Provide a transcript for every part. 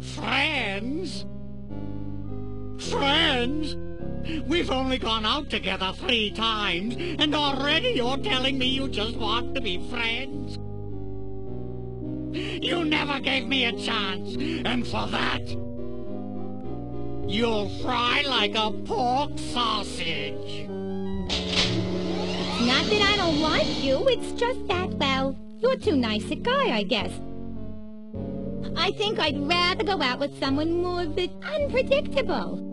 Friends? Friends? We've only gone out together 3 times, and already you're telling me you just want to be friends? You never gave me a chance, and for that, you'll fry like a pork sausage. Not that I don't like you, it's just that, well, you're too nice a guy, I guess. I think I'd rather go out with someone more unpredictable.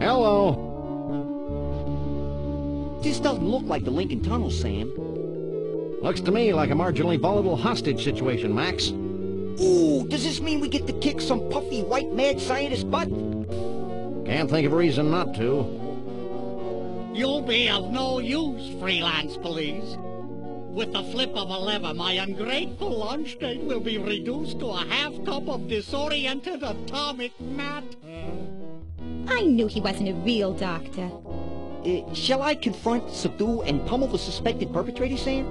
Hello. This doesn't look like the Lincoln Tunnel, Sam. Looks to me like a marginally volatile hostage situation, Max. Ooh, does this mean we get to kick some puffy white mad scientist butt? Can't think of a reason not to. You'll be of no use, freelance police. With the flip of a lever, my ungrateful lunch date will be reduced to a half cup of disoriented atomic matter. I knew he wasn't a real doctor. Shall I confront, subdue, and pummel the suspected perpetrator, Sam?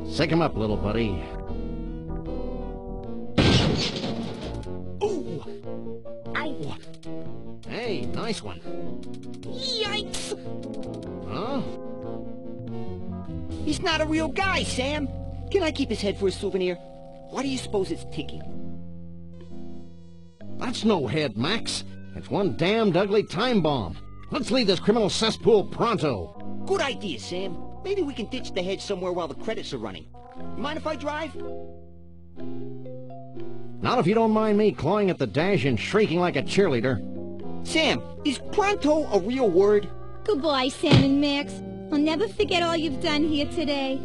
Sick him up, little buddy. Ooh! Ow! Hey, nice one. Yikes! Huh? He's not a real guy, Sam. Can I keep his head for a souvenir? Why do you suppose it's ticking? That's no head, Max. It's one damned ugly time bomb. Let's leave this criminal cesspool pronto. Good idea, Sam. Maybe we can ditch the head somewhere while the credits are running. You mind if I drive? Not if you don't mind me clawing at the dash and shrieking like a cheerleader. Sam, is pronto a real word? Goodbye, Sam and Max. I'll never forget all you've done here today.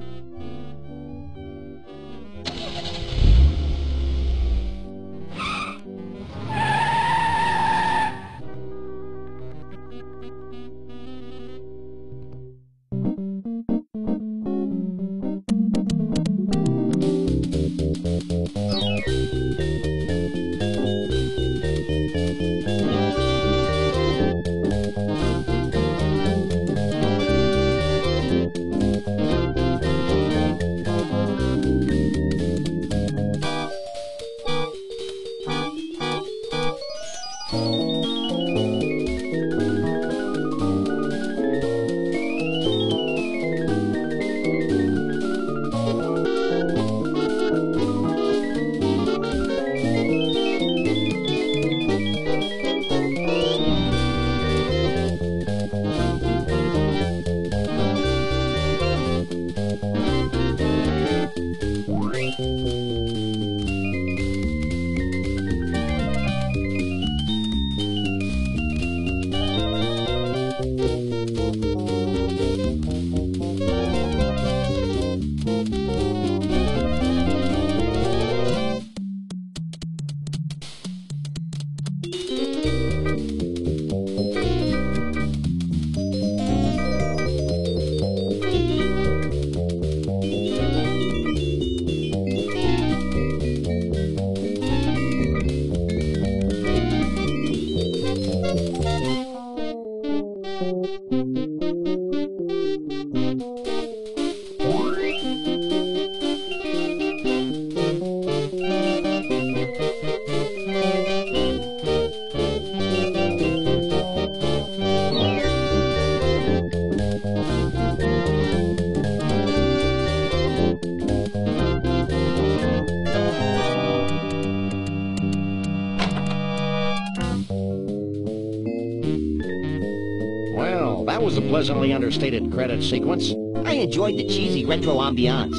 That was a pleasantly understated credit sequence. I enjoyed the cheesy retro ambiance.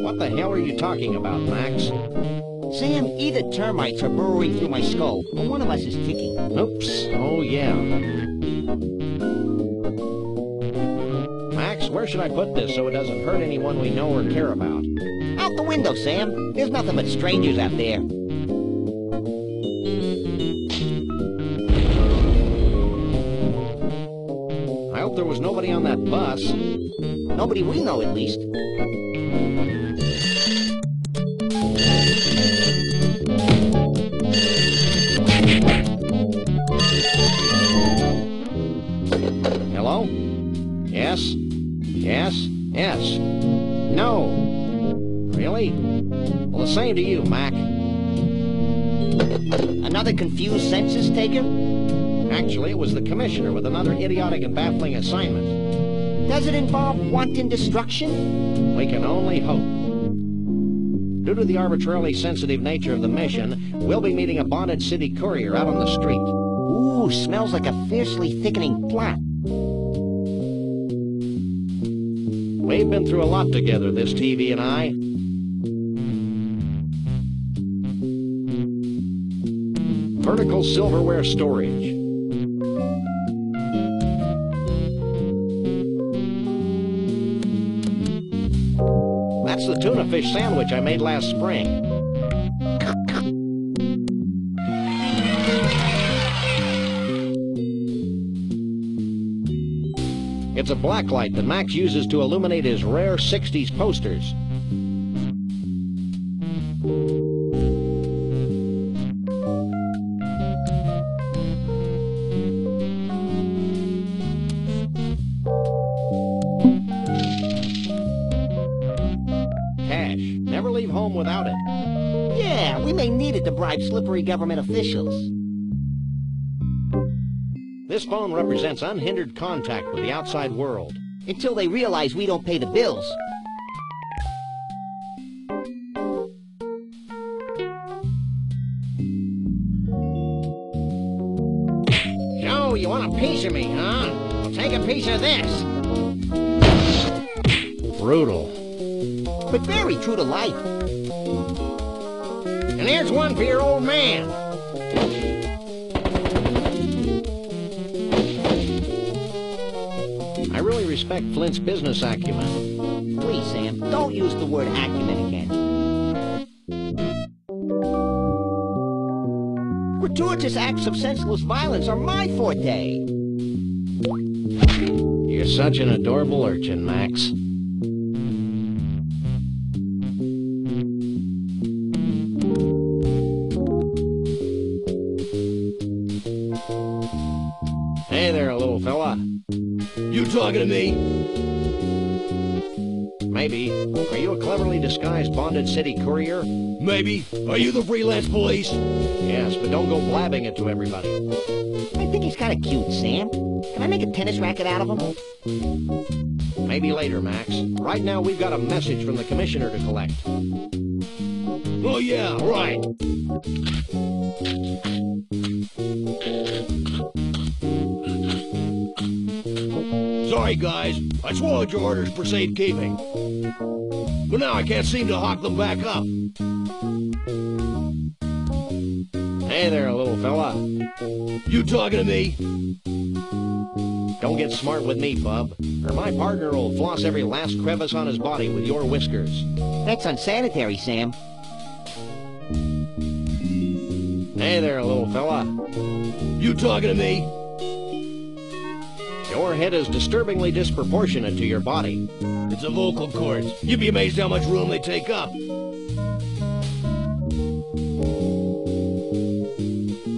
What the hell are you talking about, Max? Sam, either termites are burrowing through my skull, or one of us is ticking. Oops. Oh, yeah. Max, where should I put this so it doesn't hurt anyone we know or care about? Out the window, Sam. There's nothing but strangers out there. I hope there was nobody on that bus. Nobody we know, at least. Same to you, Mac. Another confused census taker? Actually, it was the commissioner with another idiotic and baffling assignment. Does it involve wanton destruction? We can only hope. Due to the arbitrarily sensitive nature of the mission, we'll be meeting a bonded city courier out on the street. Ooh, smells like a fiercely thickening plot. We've been through a lot together, this TV and I. Vertical silverware storage. That's the tuna fish sandwich I made last spring. It's a blacklight that Max uses to illuminate his rare 60s posters. Cash. Never leave home without it. Yeah, we may need it to bribe slippery government officials. This phone represents unhindered contact with the outside world. Until they realize we don't pay the bills. Joe, you want a piece of me, huh? Well, take a piece of this. Brutal. But very true to life. And here's one for your old man. I really respect Flint's business acumen. Please, Sam, don't use the word acumen again. Gratuitous acts of senseless violence are my forte. You're such an adorable urchin, Max. Hey there, little fella. You talking to me? Maybe. Are you a cleverly disguised bonded city courier? Maybe. Are you the freelance police? Yes, but don't go blabbing it to everybody. I think he's kind of cute, Sam. Can I make a tennis racket out of him? Maybe later, Max. Right now, we've got a message from the commissioner to collect. Oh yeah, right. Sorry, guys. I swallowed your orders for safekeeping. But now I can't seem to hawk them back up. Hey there, little fella. You talking to me? Don't get smart with me, bub, or my partner will floss every last crevice on his body with your whiskers. That's unsanitary, Sam. Hey there, little fella. You talking to me? Your head is disturbingly disproportionate to your body. It's a vocal cords. You'd be amazed how much room they take up.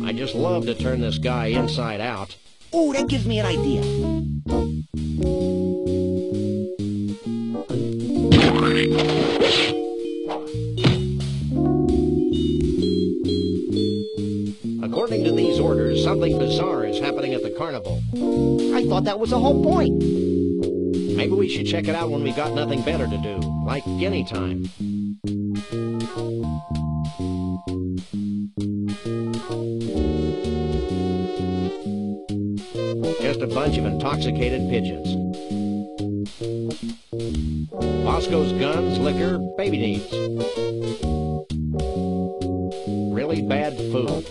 I just love to turn this guy inside out. Ooh, that gives me an idea. According to these orders, something bizarre is happening at the carnival. I thought that was the whole point. Maybe we should check it out when we got nothing better to do, like any time. Just a bunch of intoxicated pigeons. Bosco's guns, liquor, baby needs. Really bad food.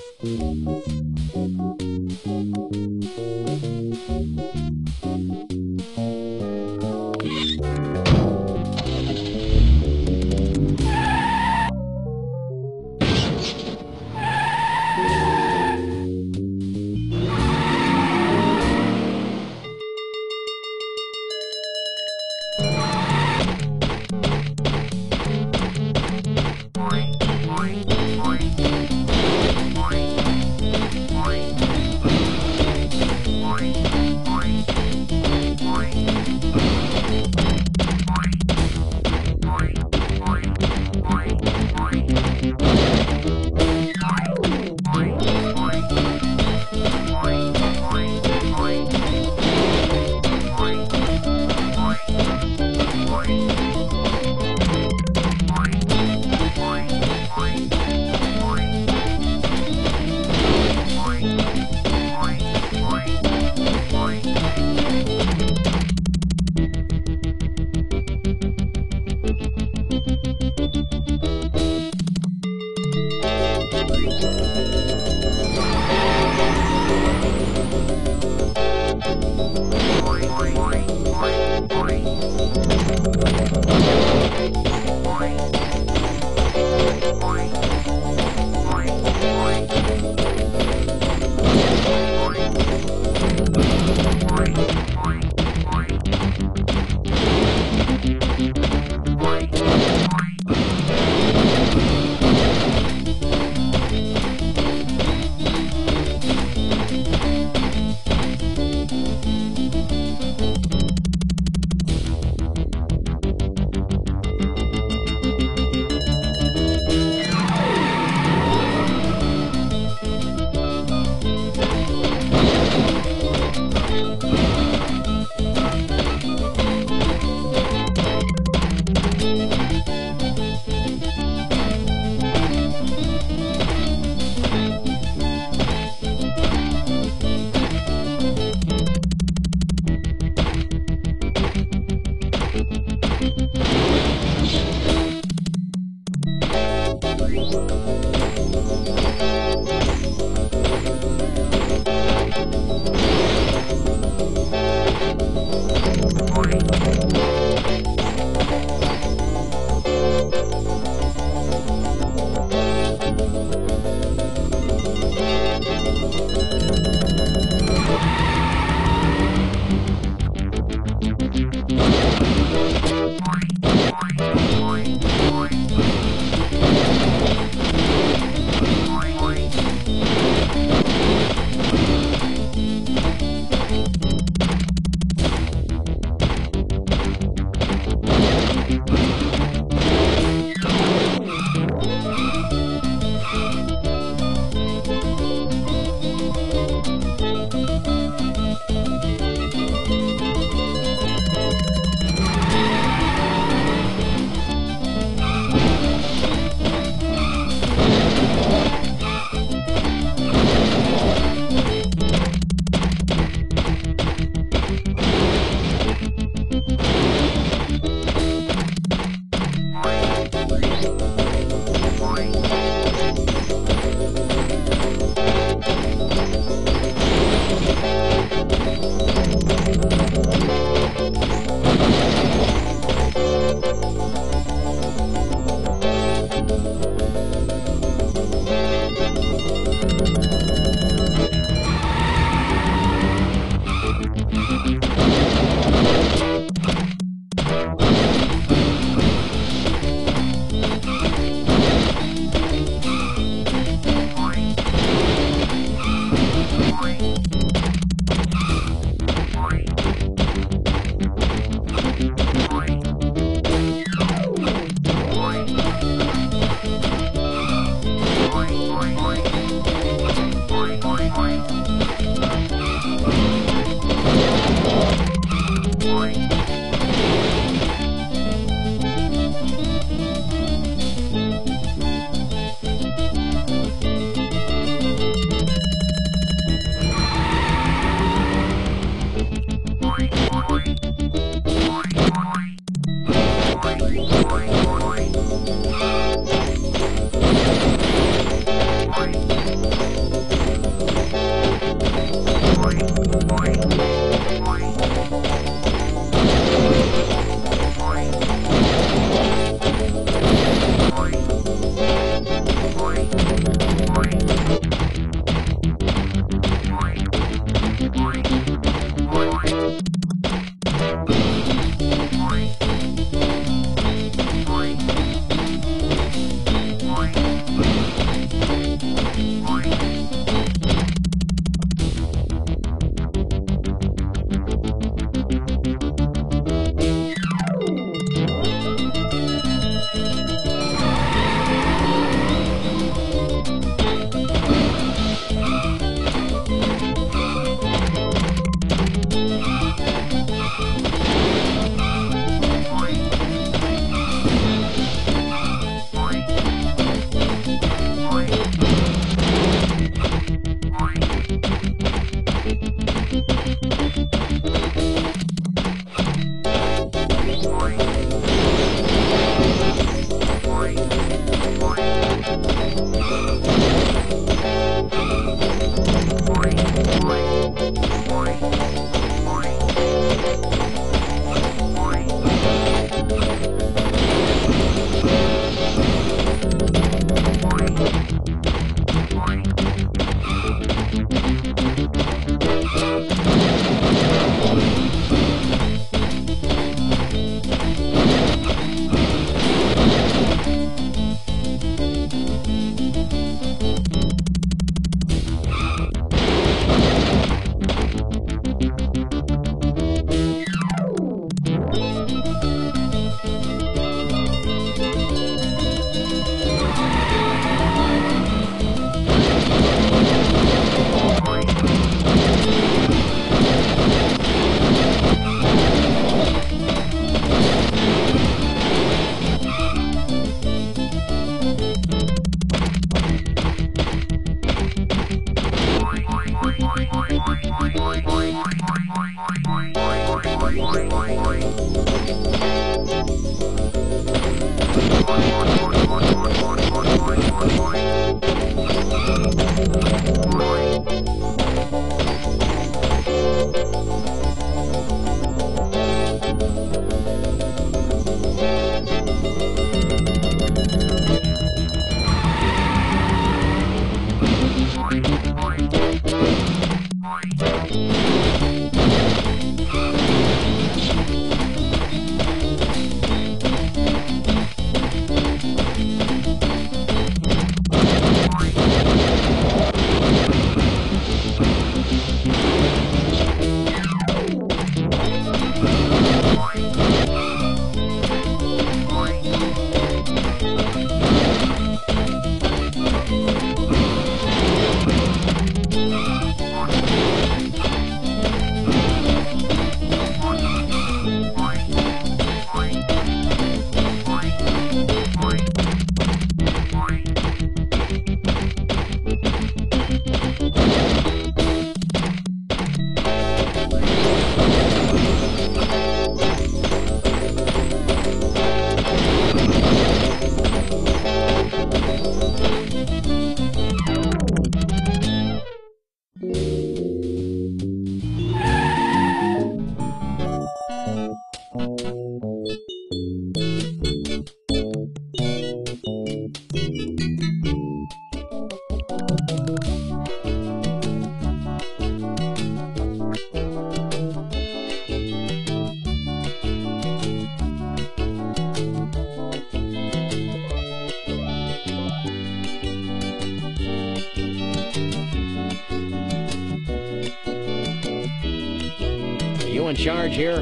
You in charge here?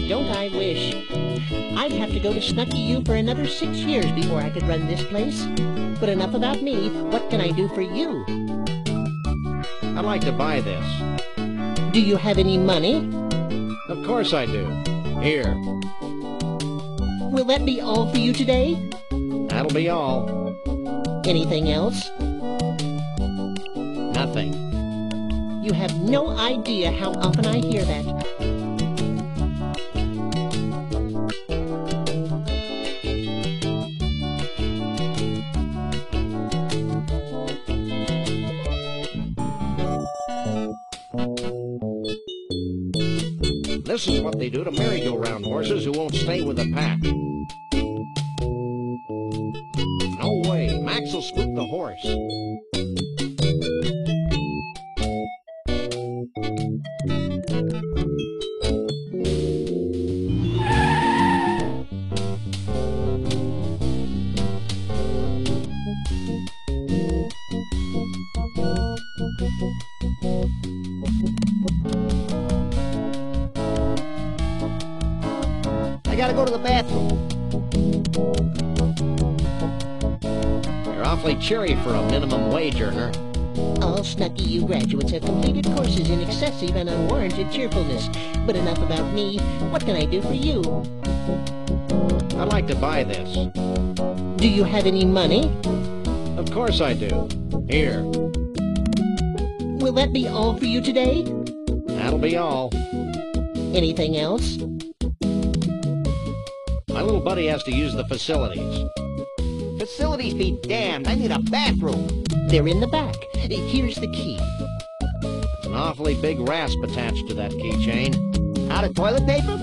Don't I wish? I'd have to go to Snucky U for another 6 years before I could run this place. But enough about me. What can I do for you? I'd like to buy this. Do you have any money? Of course I do. Here. Will that be all for you today? That'll be all. Anything else? Nothing. You have no idea how often I hear that. This is what they do to merry-go-round horses who won't stay with the pack. No way, Max will spook the horse. I gotta go to the bathroom. You're awfully cheery for a minimum wage earner. All Snucky U graduates have completed courses in excessive and unwarranted cheerfulness. But enough about me. What can I do for you? I'd like to buy this. Do you have any money? Of course I do. Here. Will that be all for you today? That'll be all. Anything else? My little buddy has to use the facilities. Facilities be damned. I need a bathroom. They're in the back. Here's the key. There's an awfully big rasp attached to that keychain. Out of toilet paper?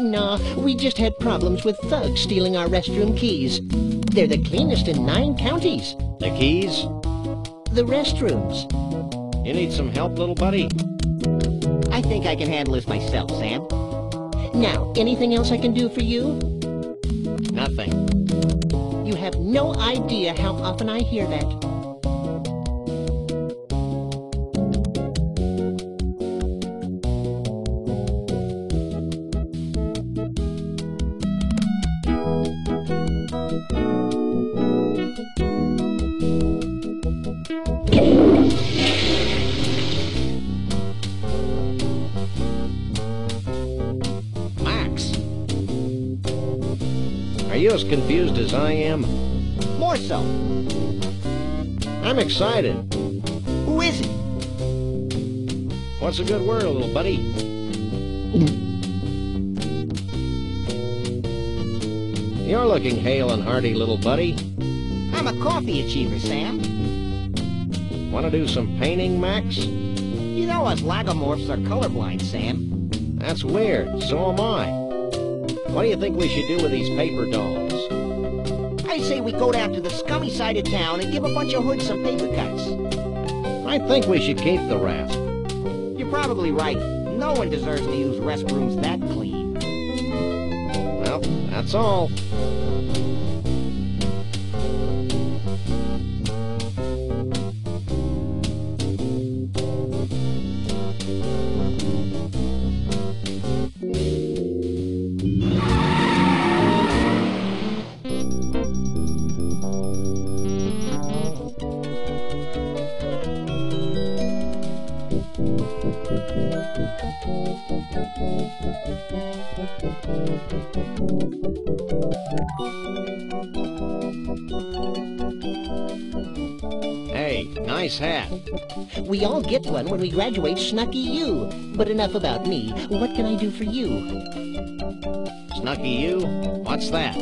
No, we just had problems with thugs stealing our restroom keys. They're the cleanest in 9 counties. The keys? The restrooms. You need some help, little buddy? I think I can handle this myself, Sam. Now, anything else I can do for you? Nothing. You have no idea how often I hear that. Max! Are you as confused as I am? More so. I'm excited. Who is it? What's a good word, little buddy? You're looking hale and hearty, little buddy. I'm a coffee achiever, Sam. Want to do some painting, Max? You know us lagomorphs are colorblind, Sam. That's weird. So am I. What do you think we should do with these paper dolls? I say we go down to the scummy side of town and give a bunch of hoods some paper cuts. I think we should keep the rest. You're probably right. No one deserves to use restrooms that clean. Well, that's all. Hey, nice hat. We all get one when we graduate Snucky U. But enough about me. What can I do for you? Snucky U? What's that?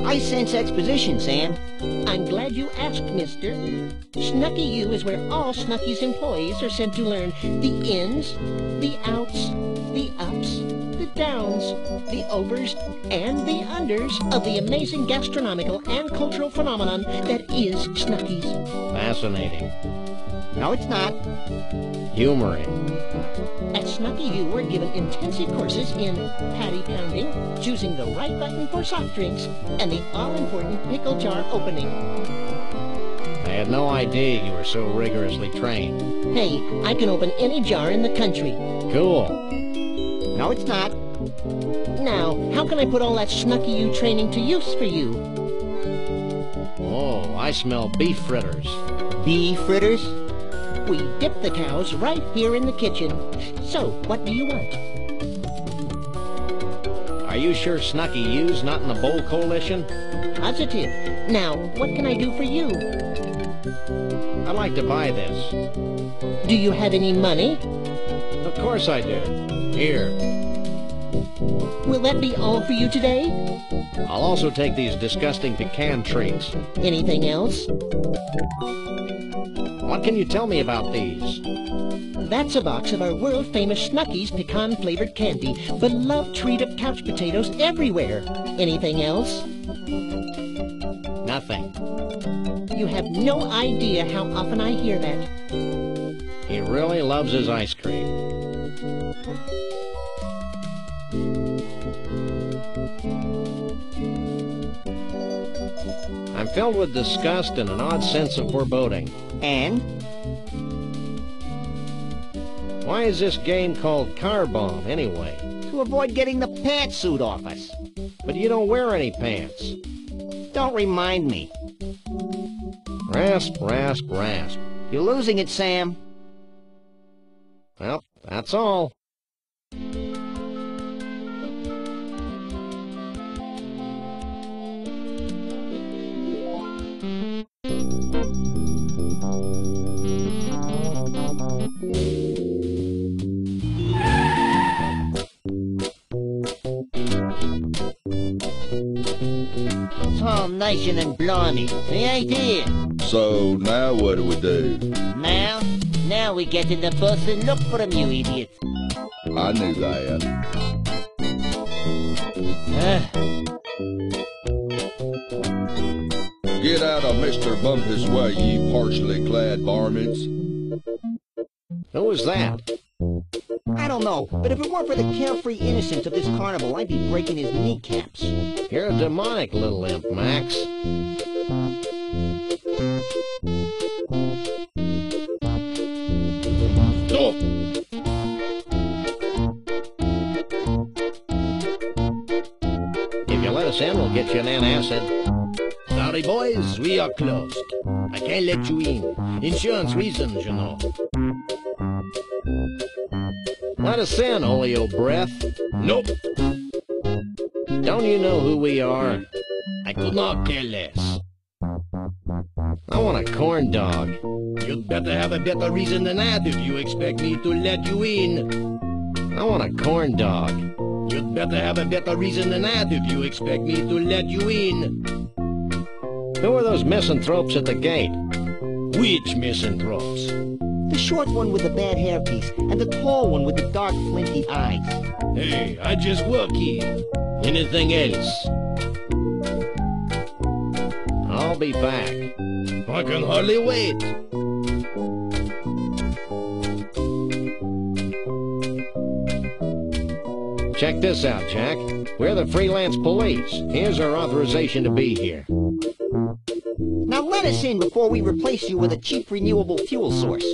I sense exposition, Sam. I'm glad you asked, mister. Snucky U is where all Snucky's employees are sent to learn the ins, the outs, the ups, the downs, the overs, and the unders of the amazing gastronomical and cultural phenomenon that is Snucky's. Fascinating. No, it's not. Humoring. At Snucky U, we're given intensive courses in patty pounding, choosing the right button for soft drinks, and the all-important pickle jar opening. I had no idea you were so rigorously trained. Hey, I can open any jar in the country. Cool. No, it's not. Now, how can I put all that Snucky U training to use for you? Oh, I smell beef fritters. Beef fritters? We dip the cows right here in the kitchen. So, what do you want? Are you sure Snucky U's not in the Bowl Coalition? Positive. Now, what can I do for you? I'd like to buy this. Do you have any money? Of course I do. Here. Will that be all for you today? I'll also take these disgusting pecan treats. Anything else? What can you tell me about these? That's a box of our world-famous Snucky's pecan-flavored candy, beloved treat of couch potatoes everywhere. Anything else? Nothing. You have no idea how often I hear that. He really loves his ice cream. I'm filled with disgust and an odd sense of foreboding. And? Why is this game called Car Bomb, anyway? To avoid getting the pantsuit off us. But you don't wear any pants. Don't remind me. Rasp, rasp, rasp. You're losing it, Sam. Well, that's all. Nation and blimey, he ain't here. So now what do we do? Now we get in the bus and look for him, you idiot. I knew that. Get out of Mr. Bumpus' way, you partially clad varmints. Who was that? I don't know, but if it weren't for the carefree innocence of this carnival, I'd be breaking his kneecaps. You're a demonic little imp, Max. Stop! If you let us in, we'll get you an antacid. Sorry, boys, we are closed. I can't let you in. Insurance reasons, you know. Let us in, Oleo Breath. Nope, Don't you know who we are? I could not care less. I want a corn dog. You'd better have a better reason than that if you expect me to let you in. I want a corn dog. You'd better have a better reason than that if you expect me to let you in. Who are those misanthropes at the gate? Which misanthropes? The short one with the bad hairpiece, and the tall one with the dark, flinty eyes. Hey, I just work here. Anything else? I'll be back. I can hardly wait. Check this out, Jack. We're the freelance police. Here's our authorization to be here. Now let us in before we replace you with a cheap renewable fuel source.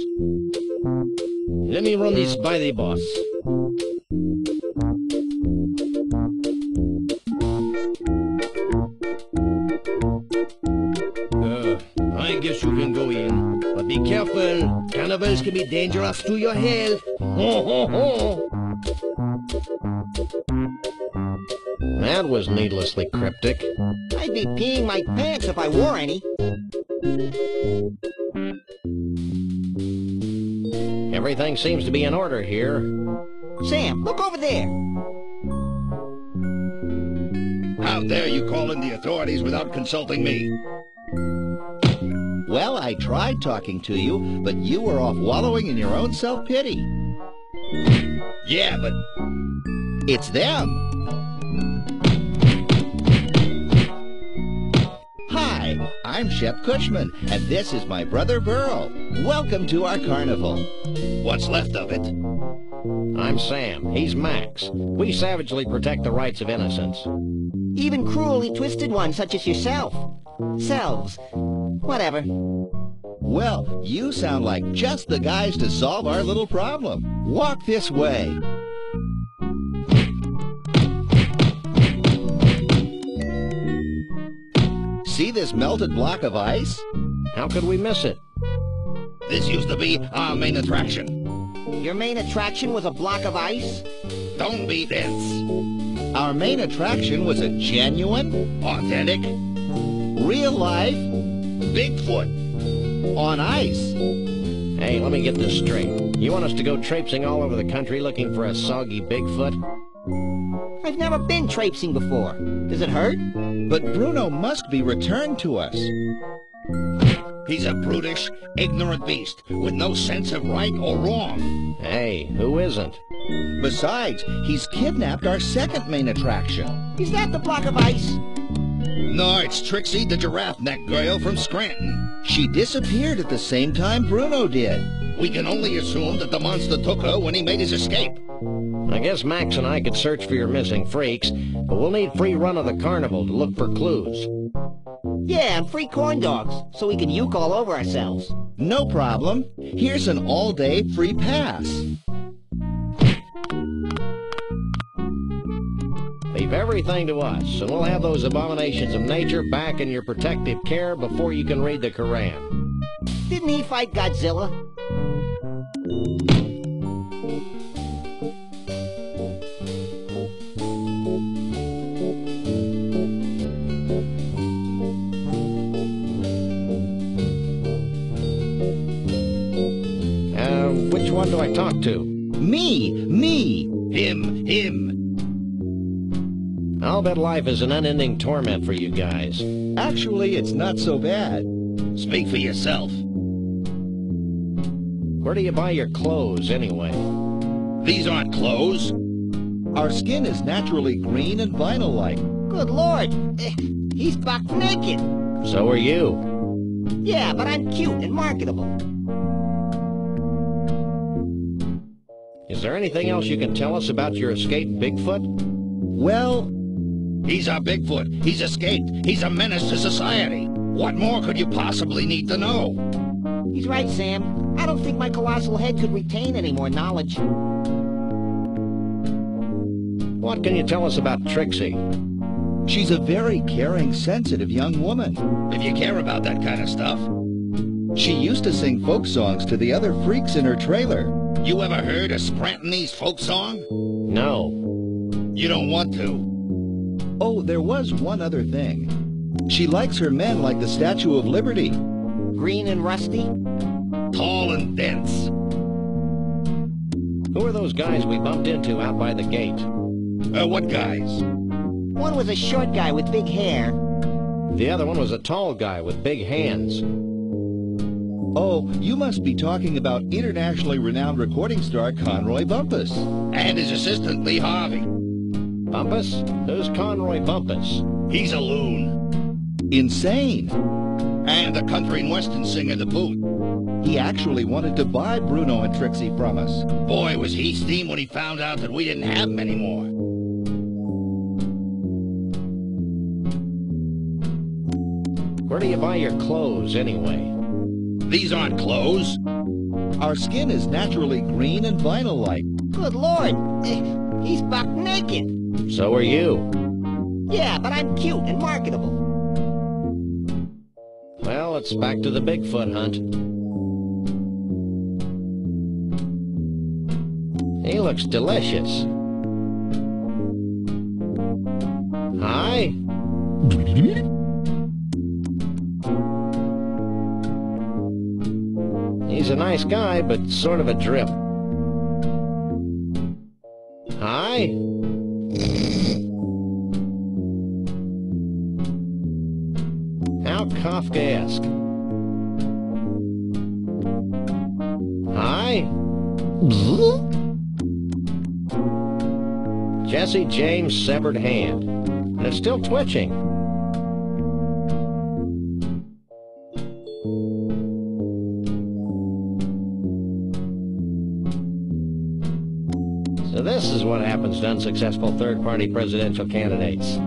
Let me run this by the boss. I guess you can go in. But be careful. Cannibals can be dangerous to your health. Ho, ho, ho. That was needlessly cryptic. I'd be peeing my pants if I wore any. Everything seems to be in order here. Sam, look over there. How dare you call in the authorities without consulting me? Well, I tried talking to you, but you were off wallowing in your own self-pity. Yeah, but... It's them. Hi, I'm Shep Cushman, and this is my brother Burl. Welcome to our carnival. What's left of it? I'm Sam. He's Max. We savagely protect the rights of innocents. Even cruelly twisted ones such as yourself. Selves. Whatever. Well, you sound like just the guys to solve our little problem. Walk this way. See this melted block of ice? How could we miss it? This used to be our main attraction. Your main attraction was a block of ice? Don't be dense. Our main attraction was a genuine, Authentic, real-life, Bigfoot. on ice. Hey, let me get this straight. You want us to go traipsing all over the country looking for a soggy Bigfoot? I've never been traipsing before. Does it hurt? But Bruno must be returned to us. He's a brutish, ignorant beast with no sense of right or wrong. Hey, who isn't? Besides, he's kidnapped our second main attraction. Is that the block of ice? No, it's Trixie, the giraffe neck girl from Scranton. She disappeared at the same time Bruno did. We can only assume that the monster took her when he made his escape. I guess Max and I could search for your missing freaks, but we'll need free run of the carnival to look for clues. Yeah, and free corn dogs, so we can uke all over ourselves. No problem. Here's an all-day free pass. Leave everything to us, and we'll have those abominations of nature back in your protective care before you can read the Koran. Didn't he fight Godzilla? Which one do I talk to? Me! Him. I'll bet life is an unending torment for you guys. Actually, it's not so bad. Speak for yourself. Where do you buy your clothes, anyway? These aren't clothes. Our skin is naturally green and vinyl-like. Good Lord! He's buck naked! So are you. Yeah, but I'm cute and marketable. Is there anything else you can tell us about your escaped Bigfoot? Well, He's our Bigfoot. He's escaped. He's a menace to society. What more could you possibly need to know? He's right, Sam. I don't think my colossal head could retain any more knowledge. What can you tell us about Trixie? she's a very caring, sensitive young woman. If you care about that kind of stuff. She used to sing folk songs to the other freaks in her trailer. You ever heard a Scrantonese folk song? No. You don't want to. Oh, there was one other thing. She likes her men like the Statue of Liberty. Green and rusty? Tall and dense. Who are those guys we bumped into out by the gate? What guys? One was a short guy with big hair. The other one was a tall guy with big hands. Oh, you must be talking about internationally renowned recording star Conroy Bumpus. And his assistant, Lee Harvey. Bumpus? Who's Conroy Bumpus? He's a loon. Insane. And the country and western singer to boot. He actually wanted to buy Bruno and Trixie from us. Boy, was he steamed when he found out that we didn't have them anymore. Where do you buy your clothes, anyway? These aren't clothes. Our skin is naturally green and vinyl-like. Good Lord, he's buck naked. So are you. Yeah, but I'm cute and marketable. Well, it's back to the Bigfoot hunt. He looks delicious. Hi. He's a nice guy, but sort of a drip. Hi. How Kafkaesque. Hi. Jesse James' severed hand. And it's still twitching. So this is what happens to unsuccessful third-party presidential candidates.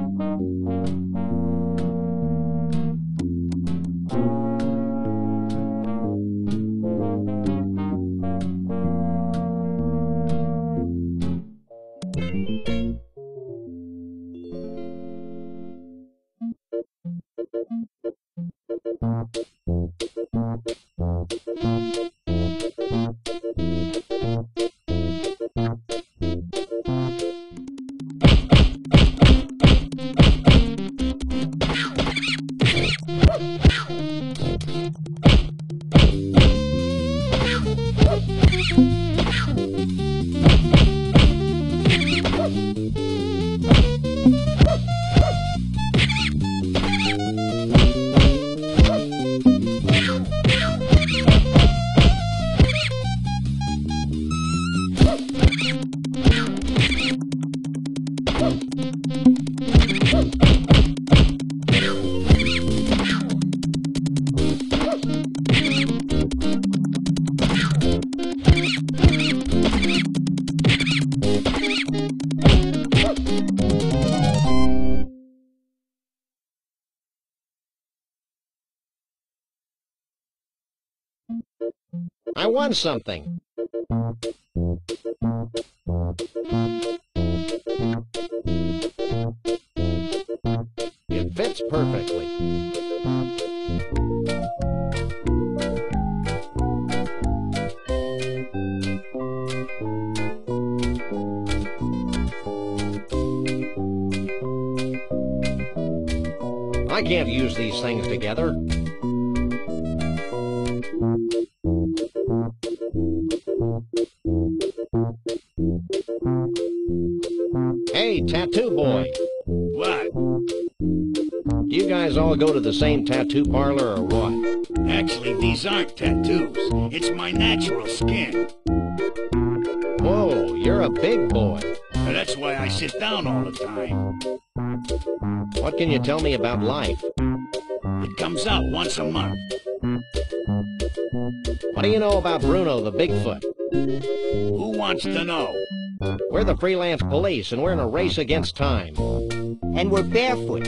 I won something. It fits perfectly. I can't use these things together. Hey, Tattoo Boy. What? Do you guys all go to the same tattoo parlor or what? Actually, these aren't tattoos. It's my natural skin. Whoa, you're a big boy. That's why I sit down all the time. What can you tell me about life? It comes out once a month. What do you know about Bruno the Bigfoot? Who wants to know? We're the freelance police, and we're in a race against time. And we're barefoot.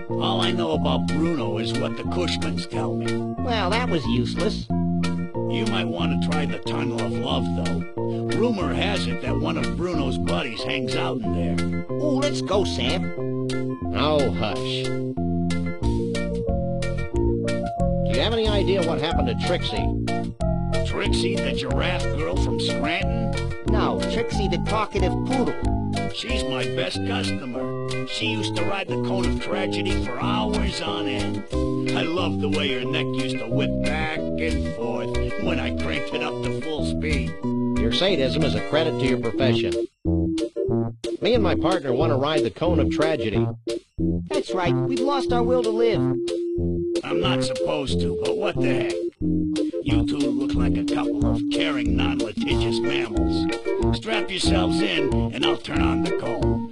All I know about Bruno is what the Cushmans tell me. Well, that was useless. You might want to try the Tunnel of Love, though. Rumor has it that one of Bruno's buddies hangs out in there. Ooh, let's go, Sam. Oh, hush. Do you have any idea what happened to Trixie? Trixie, the giraffe girl from Scranton? No, Trixie the talkative poodle. She's my best customer. She used to ride the cone of tragedy for hours on end. I loved the way her neck used to whip back and forth when I cranked it up to full speed. Your sadism is a credit to your profession. Me and my partner want to ride the cone of tragedy. That's right, we've lost our will to live. I'm not supposed to, but what the heck? You two look like a couple of caring, non-litigious mammals. Strap yourselves in, and I'll turn on the cone.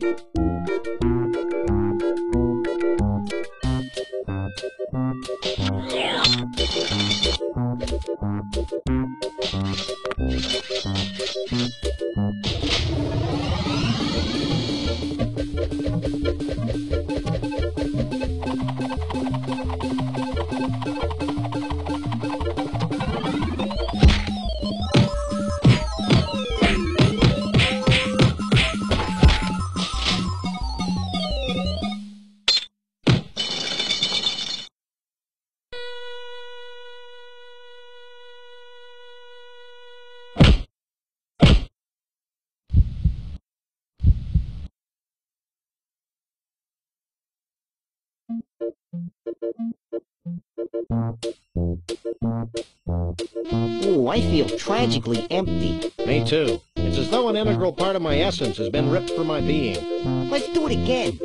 Ooh, I feel tragically empty. Me too. It's as though an integral part of my essence has been ripped from my being. Let's do it again.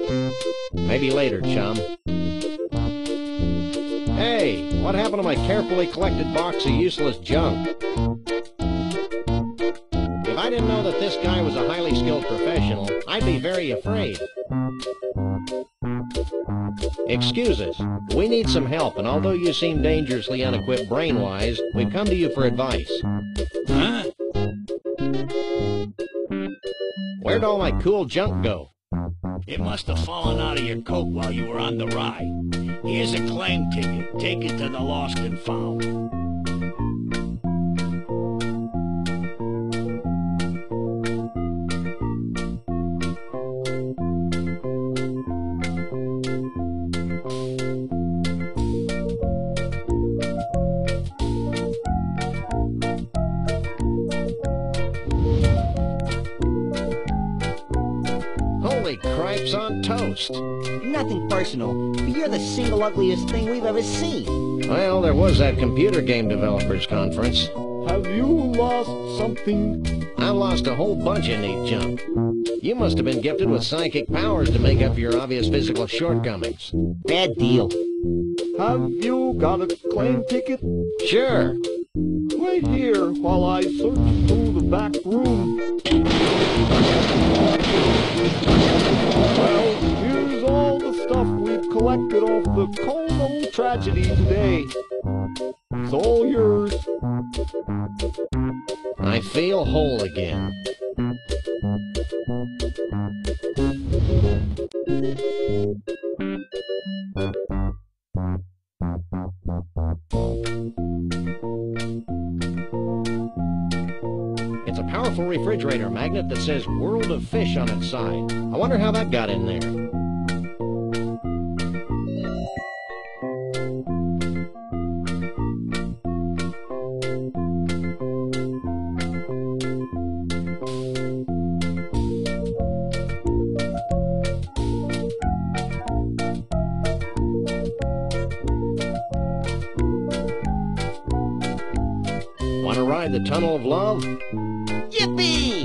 Maybe later, chum. Hey, what happened to my carefully collected box of useless junk? If I didn't know that this guy was a highly skilled professional, I'd be very afraid. Excuse us. We need some help, and although you seem dangerously unequipped brain-wise, we've come to you for advice. Huh? Where'd all my cool junk go? It must have fallen out of your coat while you were on the ride. Here's a claim ticket. Take it to the Lost and Found. Holy cripes on toast. Nothing personal, but you're the single ugliest thing we've ever seen. Well, there was that computer game developers conference. Have you lost something? I lost a whole bunch of neat junk. You must have been gifted with psychic powers to make up for your obvious physical shortcomings. Bad deal. Have you got a claim ticket? Sure. Wait here while I search through the back room. Well, here's all the stuff we've collected off the Conum tragedy today. It's all yours. I feel whole again. It's a powerful refrigerator magnet that says World of Fish on its side. I wonder how that got in there. Want to ride the Tunnel of Love? Yippee!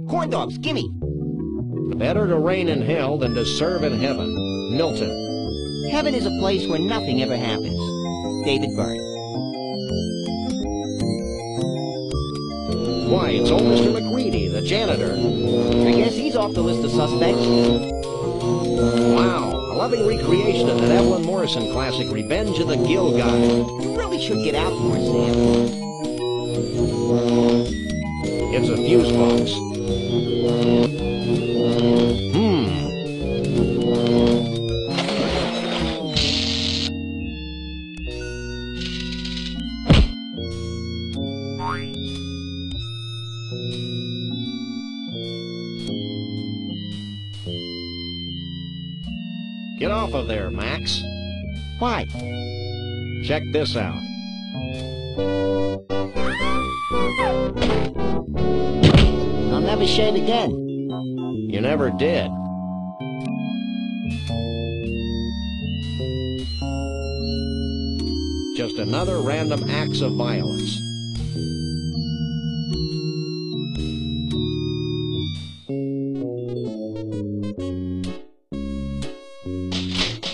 Corn dogs, gimme! Better to reign in hell than to serve in heaven. Milton. Heaven is a place where nothing ever happens. David Byrne. Why, it's old Mr. McGreedy, the janitor. I guess he's off the list of suspects. Wow, a loving recreation of that Evelyn Morrison classic, Revenge of the Gill Guy. You really should get out more, Sam. It's a fuse box. Get off of there, Max. Why? Check this out. I'll never shave again. You never did. Just another random acts of violence.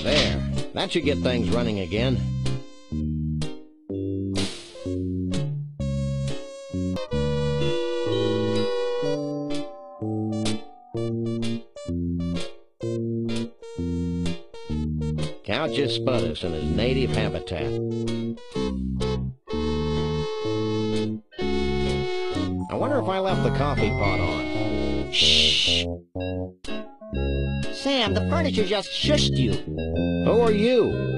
There. That should get things running again. Couchus spudus in his native habitat. I wonder if I left the coffee pot on. Shh! Sam, the furniture just shushed you. Who are you?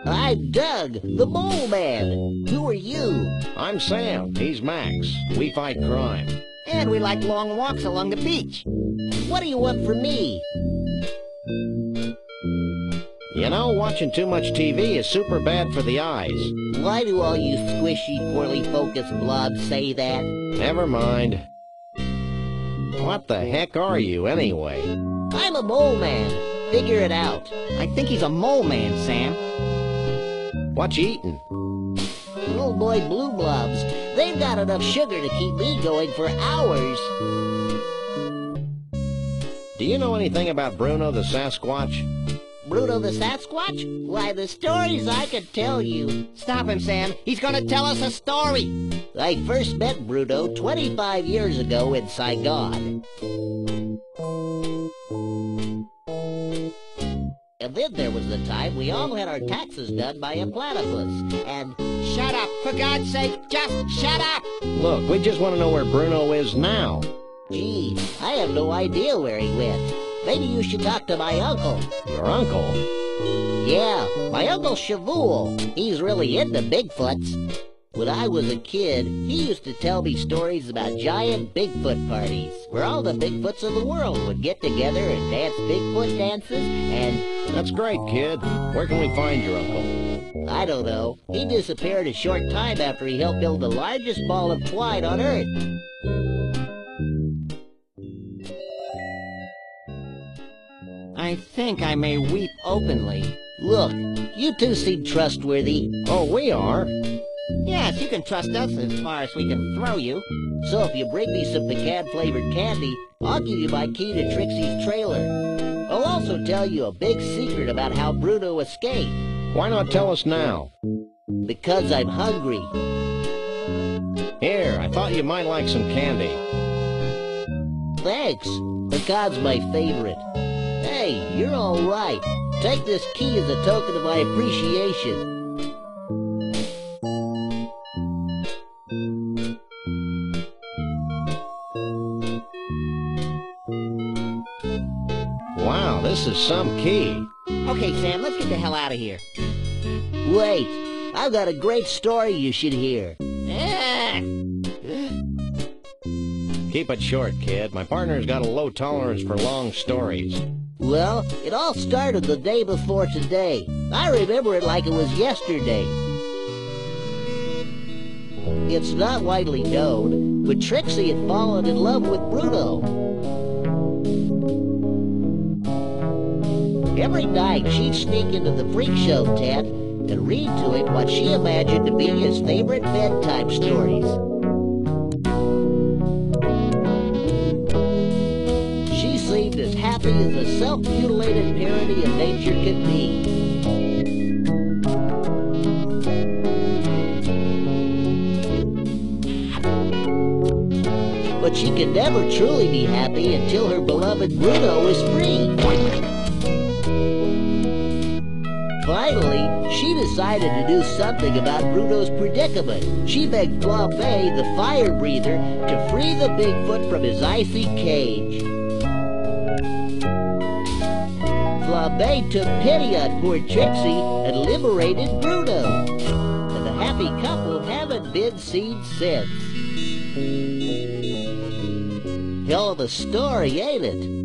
I'm Doug, the mole man. Who are you? I'm Sam. He's Max. We fight crime. And we like long walks along the beach. What do you want from me? You know, watching too much TV is super bad for the eyes. Why do all you squishy, poorly focused blobs say that? Never mind. What the heck are you, anyway? I'm a mole man. Figure it out. I think he's a mole man, Sam. What you eating? Oh boy, blue blobs. They've got enough sugar to keep me going for hours. Do you know anything about Bruno the Sasquatch? Bruno the Sasquatch? Why, the stories I could tell you. Stop him, Sam. He's gonna tell us a story. I first met Bruno 25 years ago in Saigon. And then there was the time we all had our taxes done by a platypus. And Shut up. For God's sake, just shut up. Look, we just want to know where Bruno is now. gee, I have no idea where he went. Maybe you should talk to my uncle. Your uncle? Yeah, my Uncle Shavuel. He's really into Bigfoots. When I was a kid, he used to tell me stories about giant Bigfoot parties, where all the Bigfoots of the world would get together and dance Bigfoot dances, and... That's great, kid. Where can we find your uncle? I don't know. He disappeared a short time after he helped build the largest ball of twine on Earth. I think I may weep openly. Look, you two seem trustworthy. Oh, we are? Yes, you can trust us as far as we can throw you. So if you bring me some pecan-flavored candy, I'll give you my key to Trixie's trailer. I'll also tell you a big secret about how Bruno escaped. Why not tell us now? Because I'm hungry. Here, I thought you might like some candy. Thanks. Pecan's my favorite. Hey, you're all right. Take this key as a token of my appreciation. Wow, this is some key. Okay, Sam, let's get the hell out of here. Wait, I've got a great story you should hear. Keep it short, kid. My partner's got a low tolerance for long stories. Well, it all started the day before today. I remember it like it was yesterday. It's not widely known, but Trixie had fallen in love with Bruno. Every night she'd sneak into the freak show tent and read to him what she imagined to be his favorite bedtime stories. She seemed as happy as a self-mutilated parody of nature could be. But she could never truly be happy until her beloved Bruno was free. Finally, she decided to do something about Bruno's predicament. She begged Longplay, the fire breather, to free the Bigfoot from his icy cage. Longplay took pity on poor Trixie and liberated Bruno. And the happy couple haven't been seen since. Hell of a story, ain't it?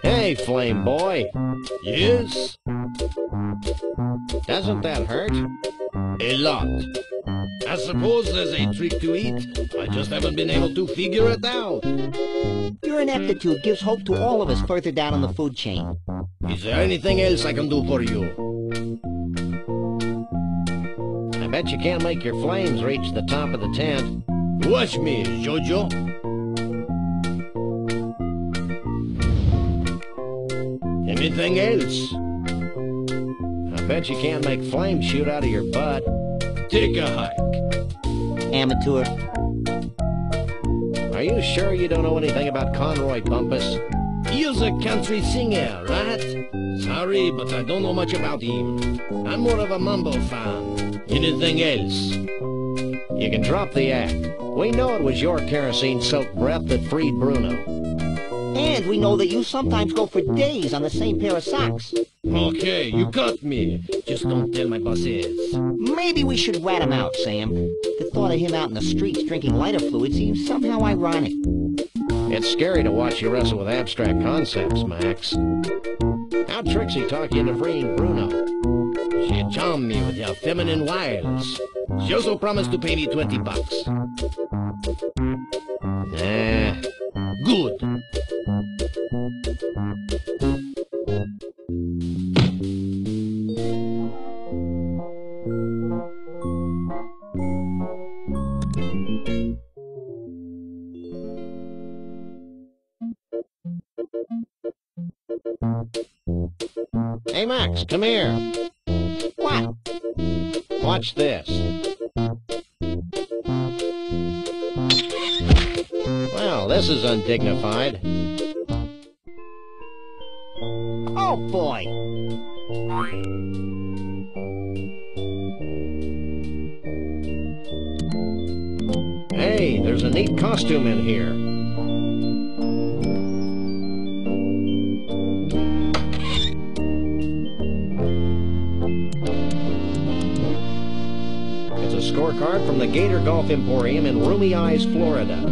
Hey, Flame Boy. Yes? Doesn't that hurt? A lot. I suppose there's a trick to it. I just haven't been able to figure it out. Your ineptitude gives hope to all of us further down on the food chain. Is there anything else I can do for you? I bet you can't make your flames reach the top of the tent. Watch me, Jojo. Anything else? I bet you can't make flames shoot out of your butt. Take a hike. Amateur. Are you sure you don't know anything about Conroy Bumpus? He's a country singer, right? Sorry, but I don't know much about him. I'm more of a Mumbo fan. Anything else? You can drop the act. We know it was your kerosene-soaked breath that freed Bruno. And we know that you sometimes go for days on the same pair of socks. Okay, you got me. Just don't tell my bosses. Maybe we should rat him out, Sam. The thought of him out in the streets drinking lighter fluid seems somehow ironic. It's scary to watch you wrestle with abstract concepts, Max. How'd Trixie talk you into freeing Bruno? She charmed me with her feminine wiles. She also promised to pay me $20. Good. Hey, Max, come here. What? Watch this. Well, this is undignified. Oh, boy. Hey, there's a neat costume in here. It's a scorecard from the Gator Golf Emporium in Roomy Eyes, Florida.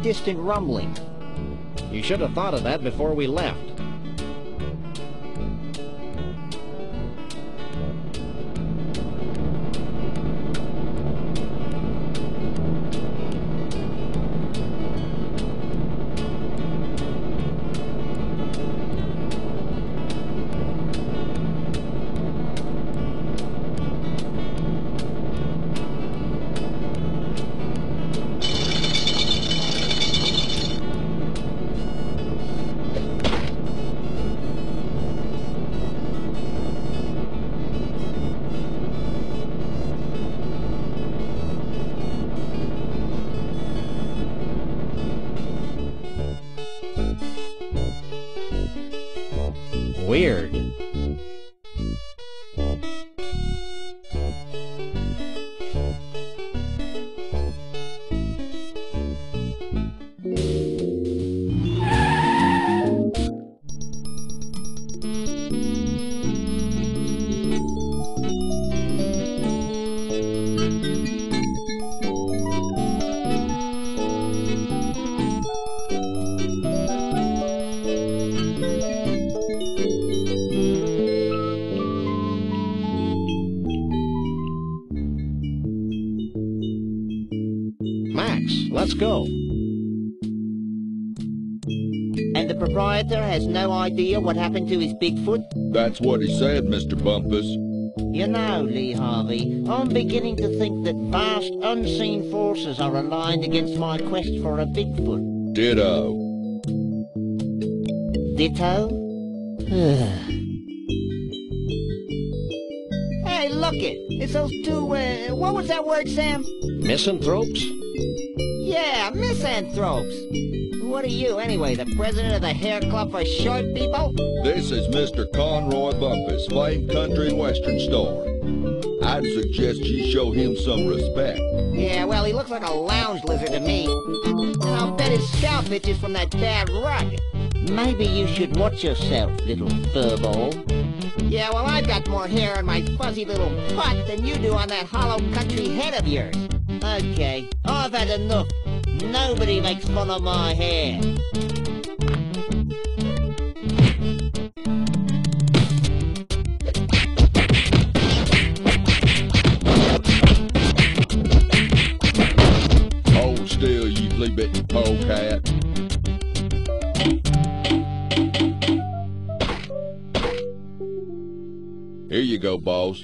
Distant rumbling. You should have thought of that before we left. Weird. Let's go. And the proprietor has no idea what happened to his Bigfoot? That's what he said, Mr. Bumpus. You know, Lee Harvey, I'm beginning to think that vast unseen forces are aligned against my quest for a Bigfoot. Ditto. Ditto? Hey, look it. It's those two, what was that word, Sam? Misanthropes? Yeah, misanthropes. What are you, anyway, the president of the hair club for short people? This is Mr. Conroy Bumpus, famed country and western star. I'd suggest you show him some respect. Yeah, well, he looks like a lounge lizard to me. And I'll bet his scalp itches from that bad rug. Maybe you should watch yourself, little furball. Yeah, well, I've got more hair on my fuzzy little butt than you do on that hollow country head of yours. Okay, I've had enough. Nobody makes fun of my hair. Hold still, you flea-bitten polecat. Here you go, boss.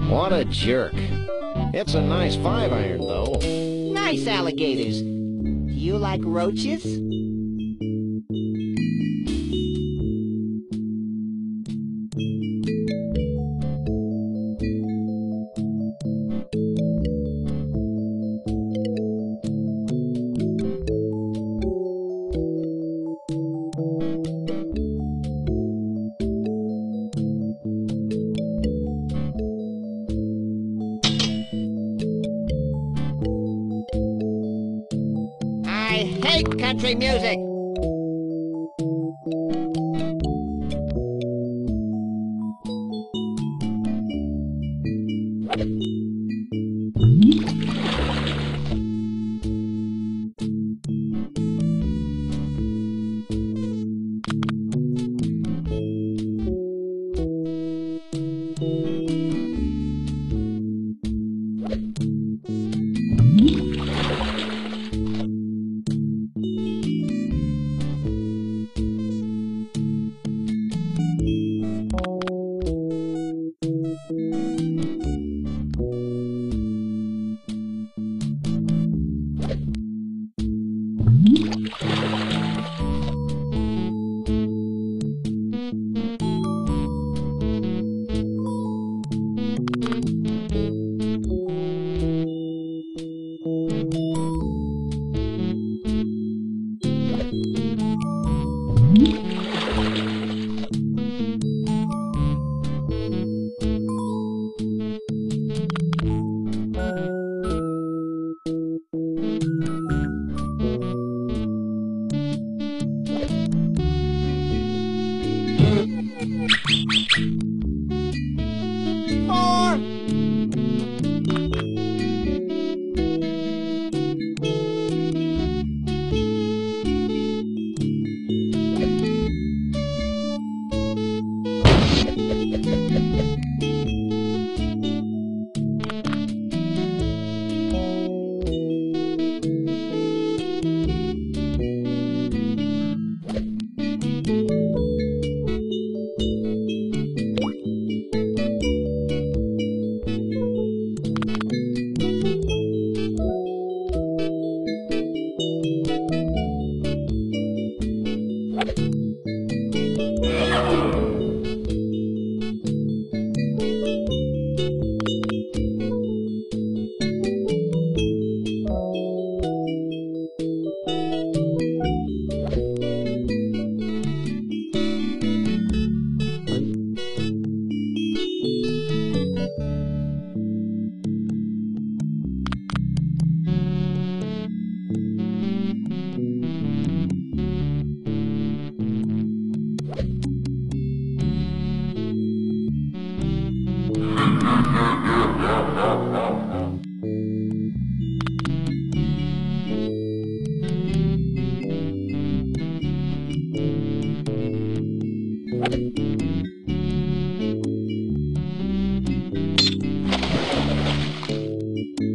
What a jerk. It's a nice 5-iron, though. Nice alligators. Do you like roaches? I hate country music.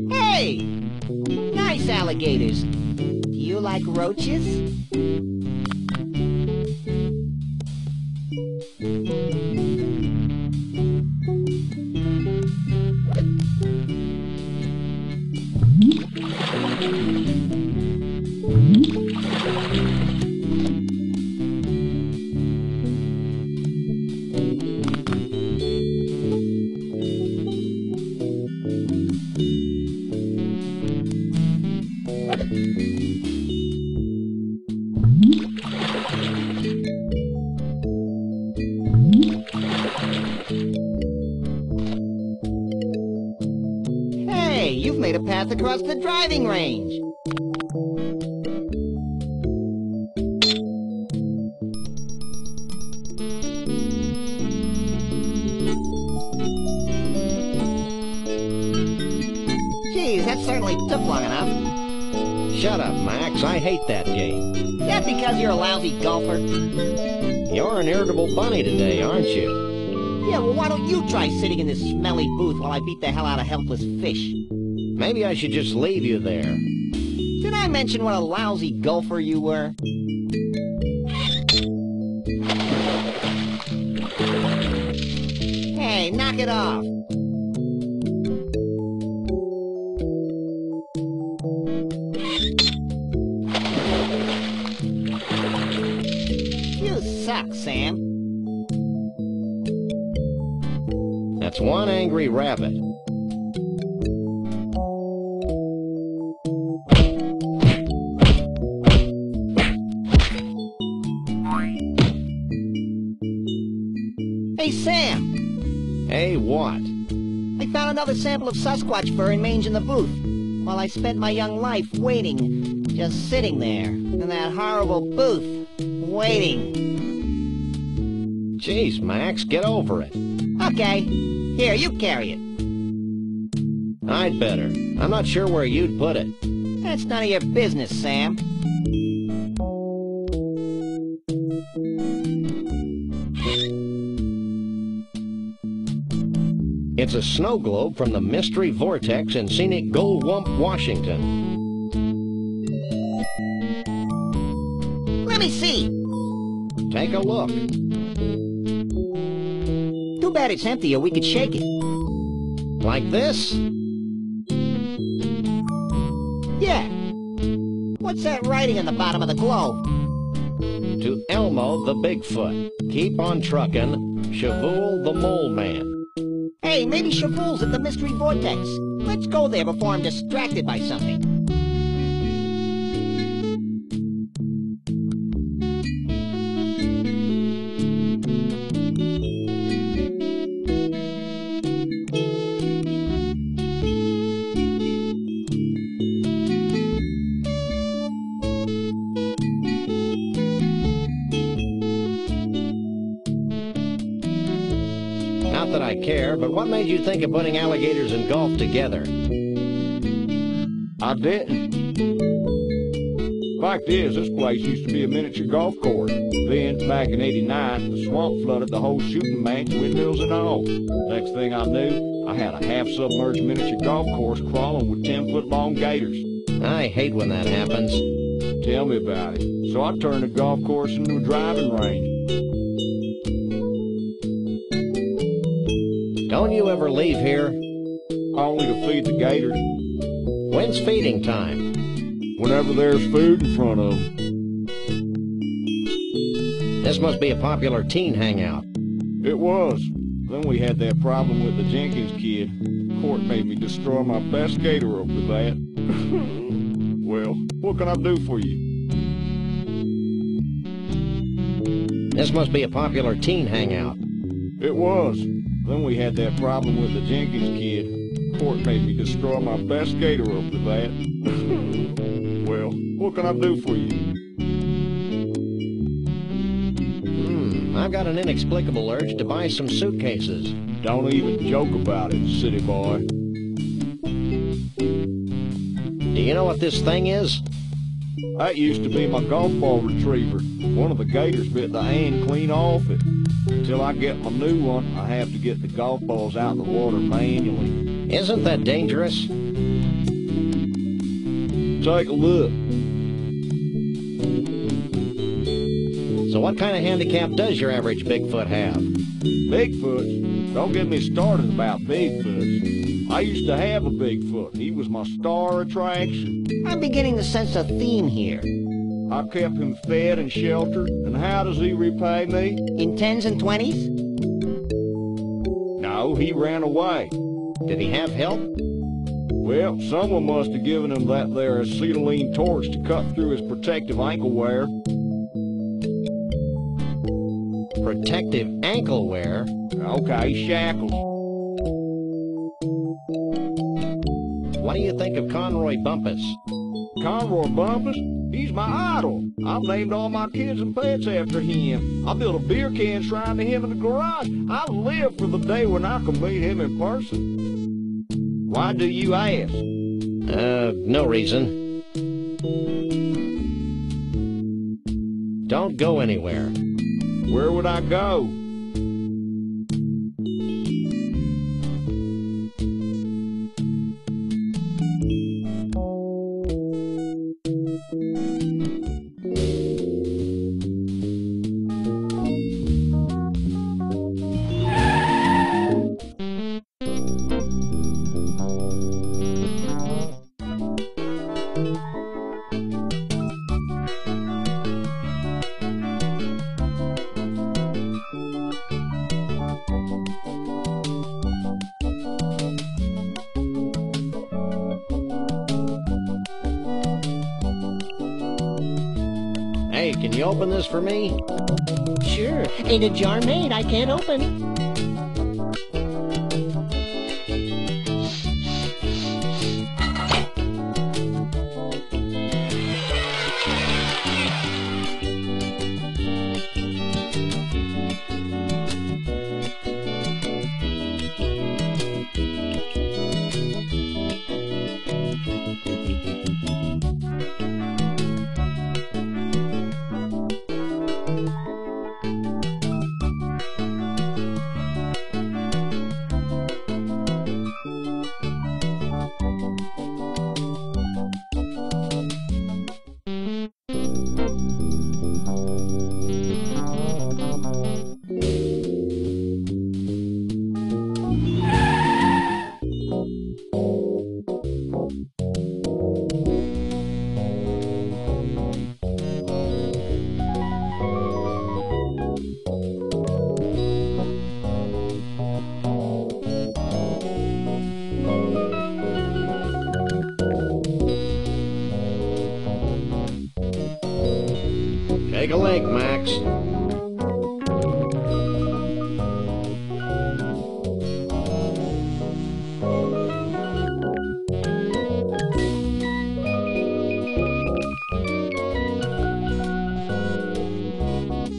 Hey! Nice alligators. Do you like roaches? path across the driving range. Geez, that certainly took long enough. Shut up, Max. I hate that game. Is that because you're a lousy golfer? You're an irritable bunny today, aren't you? Yeah, well, why don't you try sitting in this smelly booth while I beat the hell out of helpless fish? Maybe I should just leave you there. Did I mention what a lousy golfer you were? Hey, knock it off. You suck, Sam. That's one angry rabbit. Hey, Sam! Hey, what? I found another sample of Sasquatch fur and mange in the booth, while I spent my young life waiting, just sitting there, in that horrible booth, waiting. Jeez, Max, get over it. Okay, here, you carry it. I'd better. I'm not sure where you'd put it. That's none of your business, Sam. It's a snow globe from the Mystery Vortex in scenic Goldwump, Washington. Let me see. Take a look. Too bad it's empty or we could shake it. Like this? Yeah. What's that writing on the bottom of the globe? To Elmo the Bigfoot. Keep on truckin'. Shavul the Mole Man. Hey, maybe Shavul's at the Mystery Vortex. Let's go there before I'm distracted by something. Not that I care, but what made you think of putting alligators and golf together? I didn't. Fact is, this place used to be a miniature golf course. Then, back in '89, the swamp flooded the whole shooting match, windmills and all. Next thing I knew, I had a half-submerged miniature golf course crawling with 10-foot-long gators. I hate when that happens. Tell me about it. So I turned the golf course into a driving range. Don't you ever leave here? Only to feed the gators. When's feeding time? Whenever there's food in front of them. This must be a popular teen hangout. It was. Then we had that problem with the Jenkins kid. Court made me destroy my best gator over that. Well, what can I do for you? This must be a popular teen hangout. It was. Then we had that problem with the Jenkins kid. Court made me destroy my best gator over that. Well, what can I do for you? I've got an inexplicable urge to buy some suitcases. Don't even joke about it, city boy. Do you know what this thing is? That used to be my golf ball retriever. One of the gators bit the hand clean off it. Until I get my new one, I have to get the golf balls out of the water manually. Isn't that dangerous? Take a look. So what kind of handicap does your average Bigfoot have? Bigfoots? Don't get me started about Bigfoots. I used to have a Bigfoot. He was my star attraction. I'm beginning to sense a theme here. I kept him fed and sheltered, and how does he repay me? In 10s and 20s? No, he ran away. Did he have help? Well, someone must have given him that there acetylene torch to cut through his protective ankle wear. Protective ankle wear? Okay, shackles. what do you think of Conroy Bumpus? Conroy Bumpus? He's my idol. I've named all my kids and pets after him. I built a beer can shrine to him in the garage. I live for the day when I can meet him in person. Why do you ask? No reason. Don't go anywhere. Where would I go? Hey, can you open this for me? Sure. Ain't a jar made I can't open. Take a link, Max.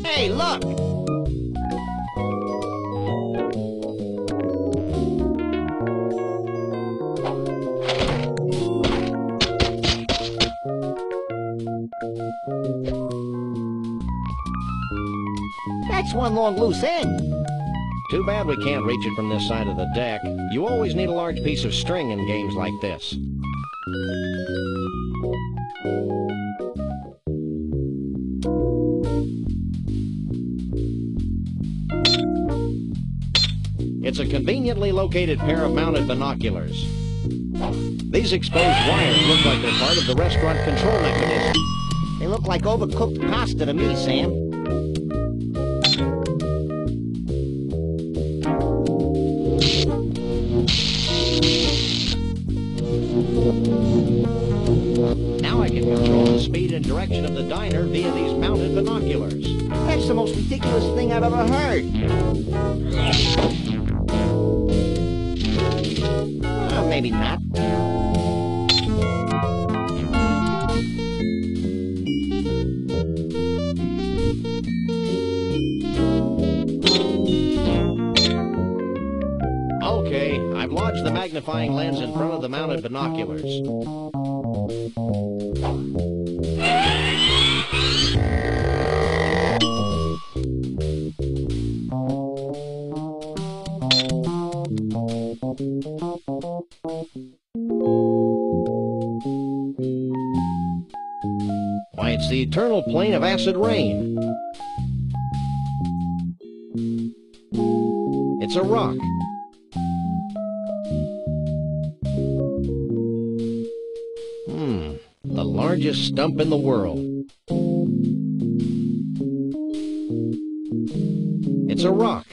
Hey, look! That's one long loose end. Too bad we can't reach it from this side of the deck. You always need a large piece of string in games like this. It's a conveniently located pair of mounted binoculars. These exposed wires look like they're part of the restaurant control mechanism. They look like overcooked pasta to me, Sam. Now I can control the speed and direction of the diner via these mounted binoculars. That's the most ridiculous thing I've ever heard. Maybe not. Okay, I've lodged the magnifying lens in front of the mounted binoculars. Why, it's the eternal plane of acid rain. It's a rock. The largest stump in the world. It's a rock.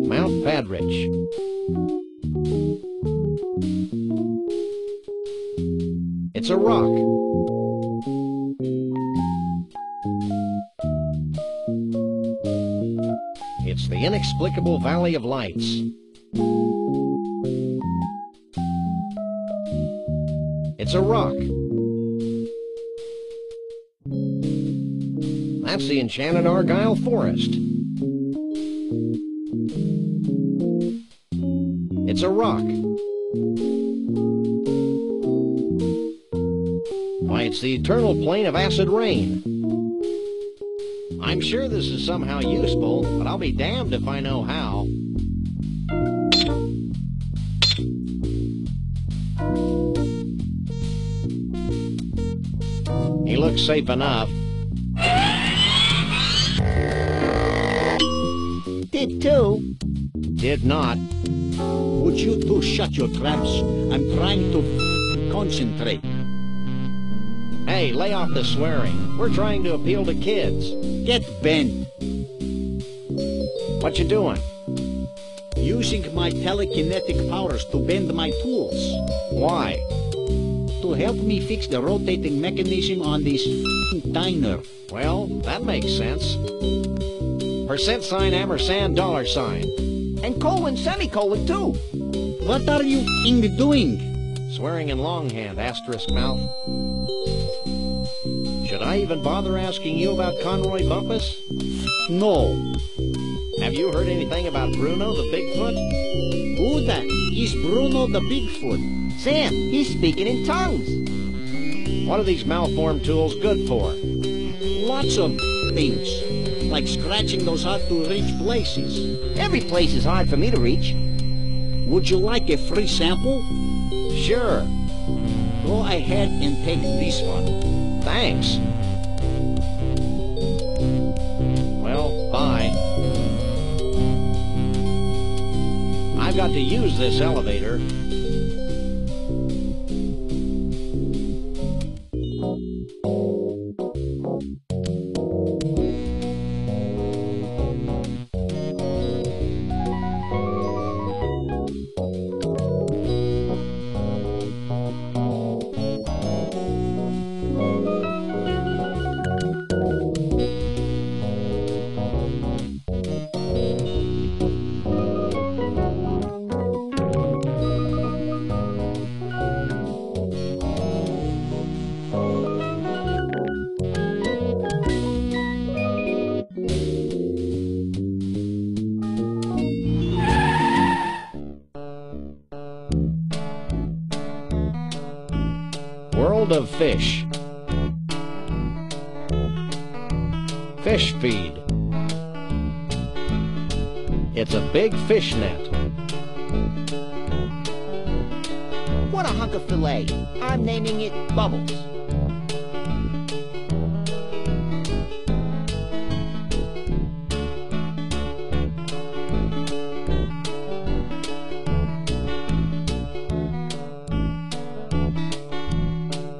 Mount Padrich. It's a rock. It's the inexplicable Valley of Lights. It's a rock. That's the enchanted Argyle Forest. It's a rock. Why, it's the eternal plain of acid rain. I'm sure this is somehow useful, but I'll be damned if I know how. He looks safe enough. Did too. Did not. Would you two shut your traps? I'm trying to concentrate. Hey, lay off the swearing. We're trying to appeal to kids. Get bent. What you doing? Using my telekinetic powers to bend my tools. Why? To help me fix the rotating mechanism on this diner. Well, that makes sense. %, ampersand, $. And colon, semicolon, too. What are you doing? Swearing in longhand, asterisk mouth. Should I even bother asking you about Conroy Bumpus? No. Have you heard anything about Bruno the Bigfoot? Who that? Is Bruno the Bigfoot? Sam, he's speaking in tongues. What are these malformed tools good for? Lots of things. Like scratching those hard-to-reach places. Every place is hard for me to reach. Would you like a free sample? Sure. Go ahead and take this one. Thanks. Well, bye. I've got to use this elevator. World of fish. Fish feed. It's a big fish net. What a hunk of filet. I'm naming it Bubbles.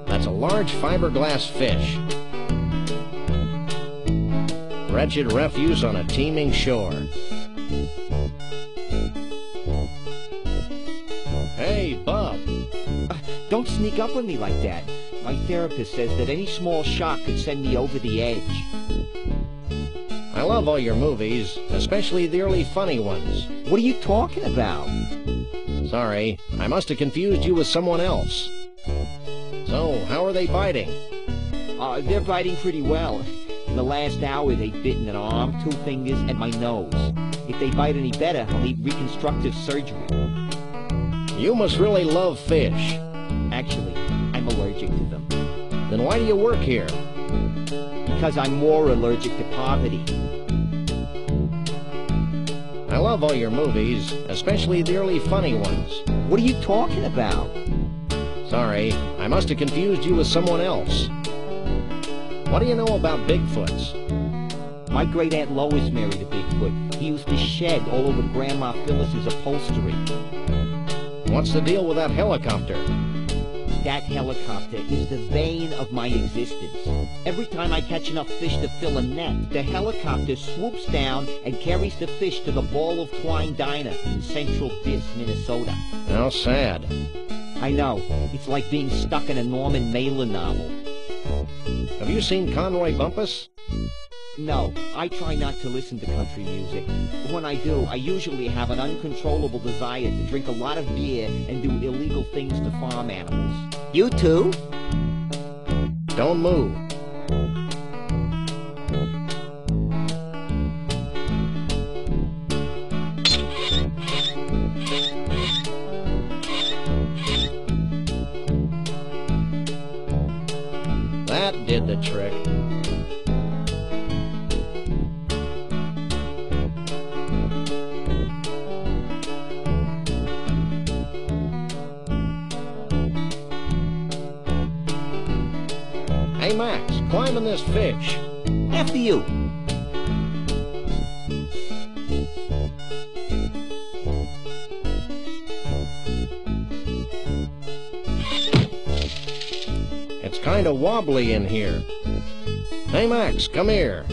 That's a large fiberglass fish. Wretched refuse on a teeming shore. Hey, Bub. Don't sneak up on me like that. My therapist says that any small shock could send me over the edge. I love all your movies, especially the early funny ones. What are you talking about? Sorry, I must have confused you with someone else. So, how are they biting? They're biting pretty well. In the last hour, they've bitten an arm, 2 fingers, and my nose. If they bite any better, I'll need reconstructive surgery. You must really love fish. Actually, I'm allergic to them. Then why do you work here? Because I'm more allergic to poverty. I love all your movies, especially the early funny ones. What are you talking about? Sorry, I must have confused you with someone else. What do you know about Bigfoots? My great-aunt Lois married a Bigfoot. He used to shed all over Grandma Phyllis's upholstery. What's the deal with that helicopter? That helicopter is the bane of my existence. Every time I catch enough fish to fill a net, the helicopter swoops down and carries the fish to the Ball of Twine Diner in Central Biss, Minnesota. How sad. I know. It's like being stuck in a Norman Mailer novel. Have you seen Conroy Bumpus? No, I try not to listen to country music. When I do, I usually have an uncontrollable desire to drink a lot of beer and do illegal things to farm animals. You too? Don't move. That did the trick. Hey, Max, climb in this fish. After you. It's kind of wobbly in here. Hey, Max, come here.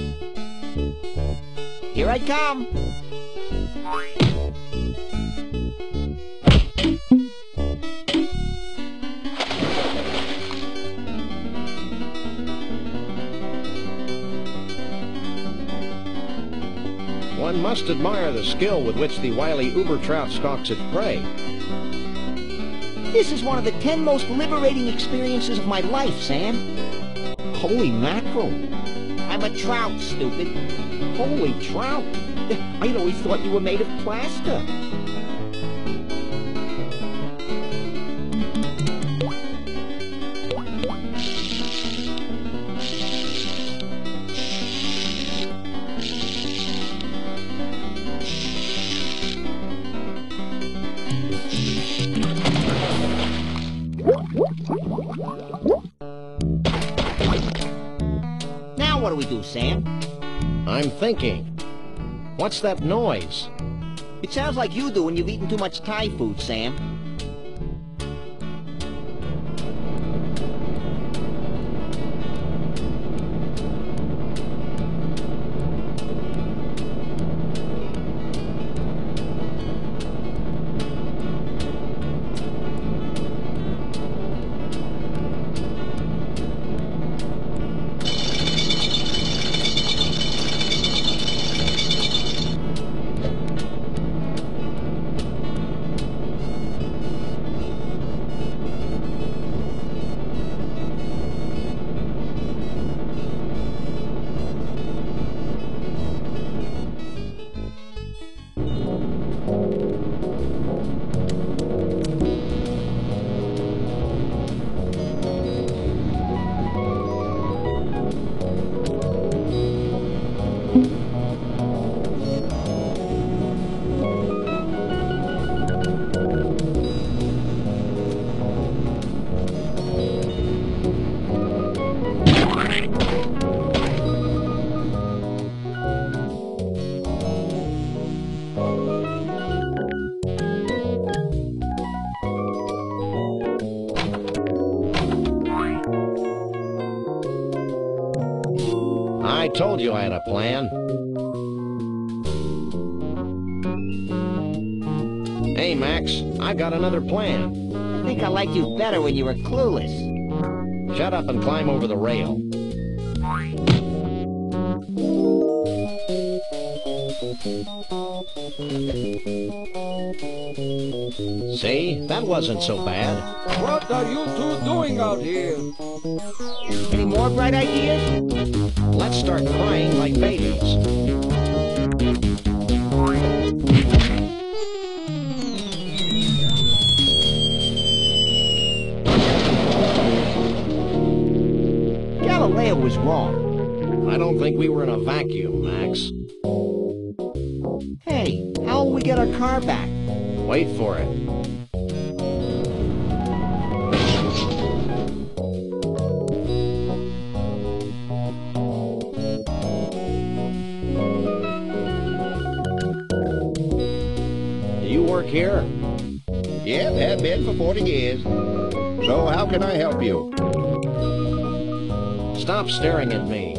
Here I come. One must admire the skill with which the wily uber trout stalks its prey. This is one of the 10 most liberating experiences of my life, Sam. Holy mackerel. I'm a trout, stupid. Holy trout. I'd always thought you were made of plaster. Now what do we do, Sam? I'm thinking. What's that noise? It sounds like you do when you've eaten too much Thai food, Sam. I told you I had a plan. Hey, Max, I've got another plan. I think I liked you better when you were clueless. Shut up and climb over the rail. See? That wasn't so bad. What are you two doing out here? Any more bright ideas? Let's start crying like babies. Galileo was wrong. I don't think we were in a vacuum, Max. Hey, how will we get our car back? Wait for it. Do you work here? Yep, have been for 40 years. So how can I help you? Stop staring at me.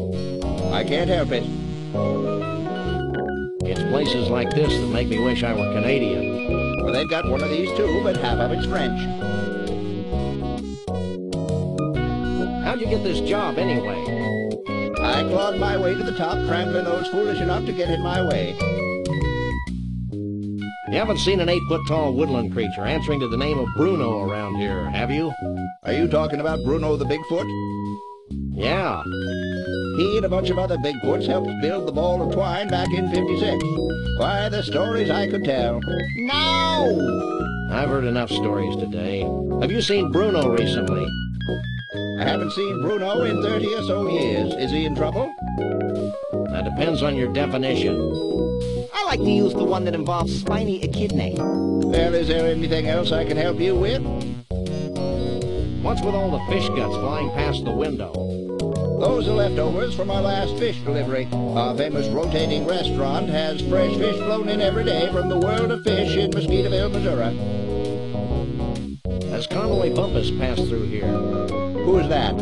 I can't help it. It's places like this that make me wish I were Canadian. Well, they've got one of these too, but half of it's French. How'd you get this job anyway? I clawed my way to the top, trampling those foolish enough to get in my way. You haven't seen an 8-foot-tall woodland creature answering to the name of Bruno around here, have you? Are you talking about Bruno the Bigfoot? Yeah. He and a bunch of other Bigfoots helped build the ball of twine back in '56. Why, the stories I could tell. No! I've heard enough stories today. Have you seen Bruno recently? I haven't seen Bruno in 30 or so years. Is he in trouble? That depends on your definition. I like to use the one that involves spiny echidnae. Well, is there anything else I can help you with? What's with all the fish guts flying past the window? Those are leftovers from our last fish delivery. Our famous rotating restaurant has fresh fish flown in every day from the world of fish in Mosquitoeville, Missouri. Has Conroy Bumpus passed through here? Who's that?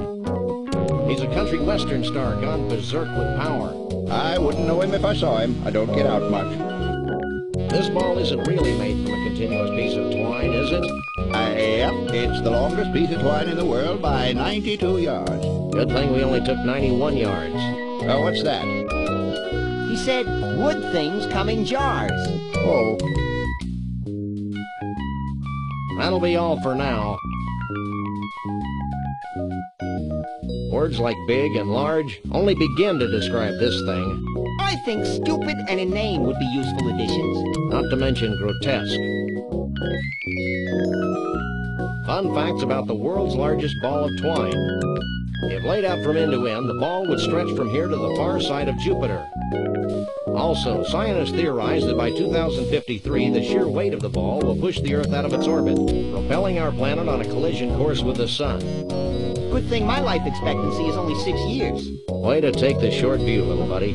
He's a country western star gone berserk with power. I wouldn't know him if I saw him. I don't get out much. This ball isn't really made from a continuous piece of twine, is it? Yep, it's the longest piece of twine in the world by 92 yards. Good thing we only took 91 yards. Oh, what's that? He said wood things come in jars. Oh. That'll be all for now. Words like big and large only begin to describe this thing. I think stupid and inane would be useful additions. Not to mention grotesque. Fun facts about the world's largest ball of twine. If laid out from end to end, the ball would stretch from here to the far side of Jupiter. Also, scientists theorize that by 2053, the sheer weight of the ball will push the Earth out of its orbit, propelling our planet on a collision course with the Sun. Good thing my life expectancy is only 6 years. Way to take the short view, little buddy.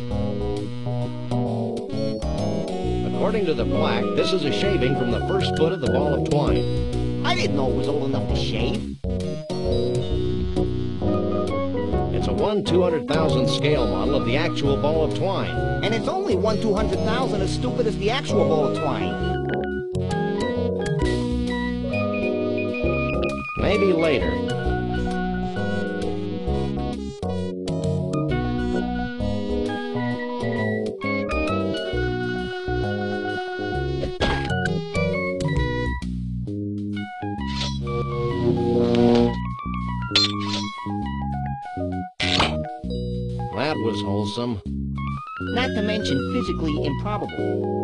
According to the plaque, this is a shaving from the first foot of the ball of twine. I didn't know it was old enough to shave. It's a 1/200,000th scale model of the actual ball of twine. And it's only 1/200,000 as stupid as the actual ball of twine. Maybe later. That was wholesome. Not to mention physically improbable.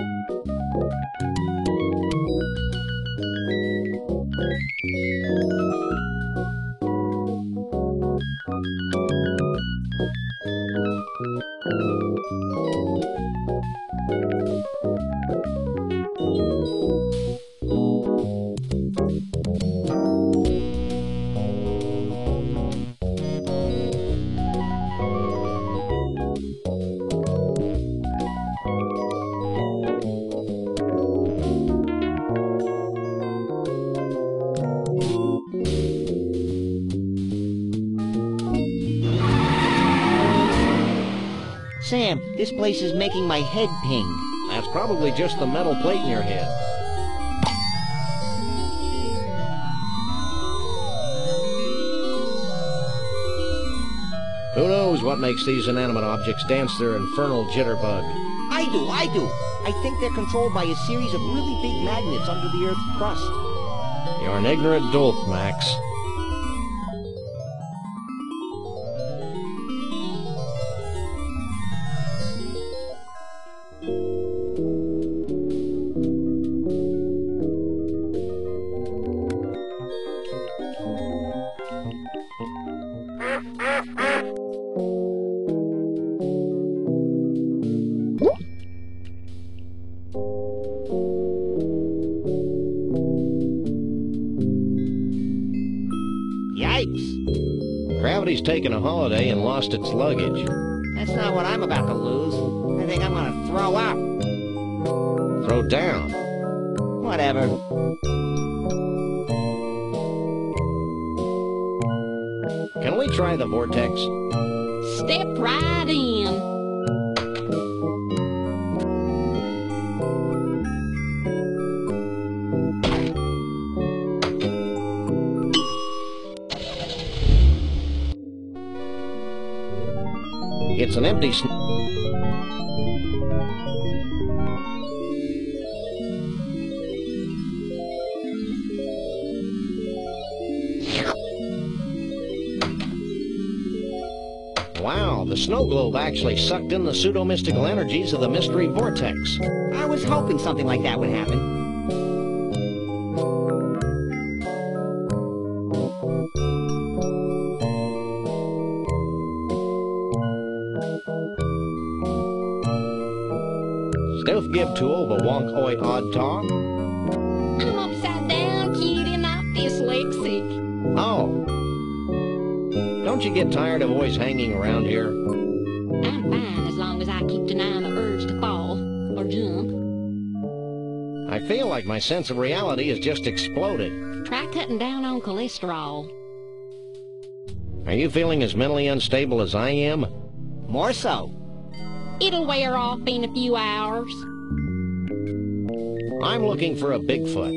Sam, this place is making my head ping. That's probably just the metal plate in your head. Who knows what makes these inanimate objects dance their infernal jitterbug? I do. I think they're controlled by a series of really big magnets under the Earth's crust. You're an ignorant dolt, Max. Yikes. Gravity's taken a holiday and lost its luggage. That's not what I'm about to lose. I think I'm gonna throw up. Throw down. Whatever. Can we try the vortex? Step right in. It's an empty Wow, the snow globe actually sucked in the pseudo-mystical energies of the mystery vortex. I was hoping something like that would happen. Stealth give tool the wonk oi odd talk. I'm upside down, cutie, not dyslexic. Oh. Don't you get tired of always hanging around here? I'm fine as long as I keep denying the urge to fall or jump. I feel like my sense of reality has just exploded. Try cutting down on cholesterol. Are you feeling as mentally unstable as I am? More so. It'll wear off in a few hours. I'm looking for a Bigfoot.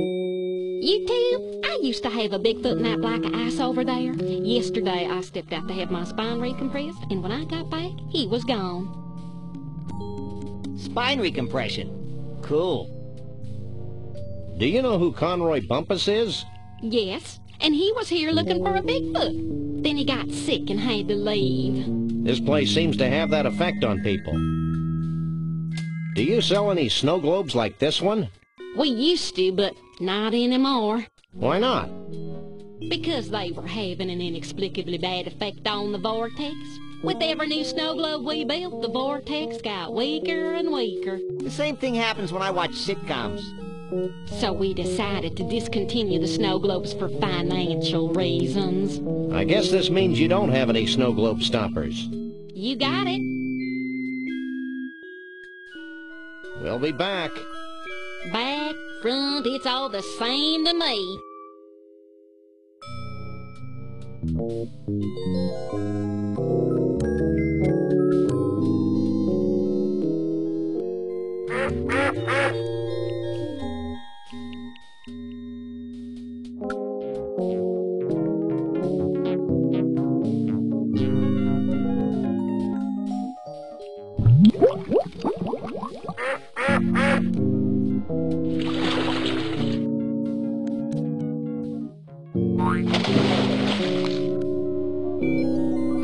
You too? I used to have a Bigfoot nap like an ice over there. Yesterday I stepped out to have my spine recompressed, and when I got back, he was gone. Spine recompression. Cool. Do you know who Conroy Bumpus is? Yes, and he was here looking for a Bigfoot. Then he got sick and had to leave. This place seems to have that effect on people. Do you sell any snow globes like this one? We used to, but not anymore. Why not? Because they were having an inexplicably bad effect on the vortex. With every new snow globe we built, the vortex got weaker and weaker. The same thing happens when I watch sitcoms. So we decided to discontinue the snow globes for financial reasons. I guess this means you don't have any snow globe stoppers. You got it. We'll be back. Back, front, it's all the same to me.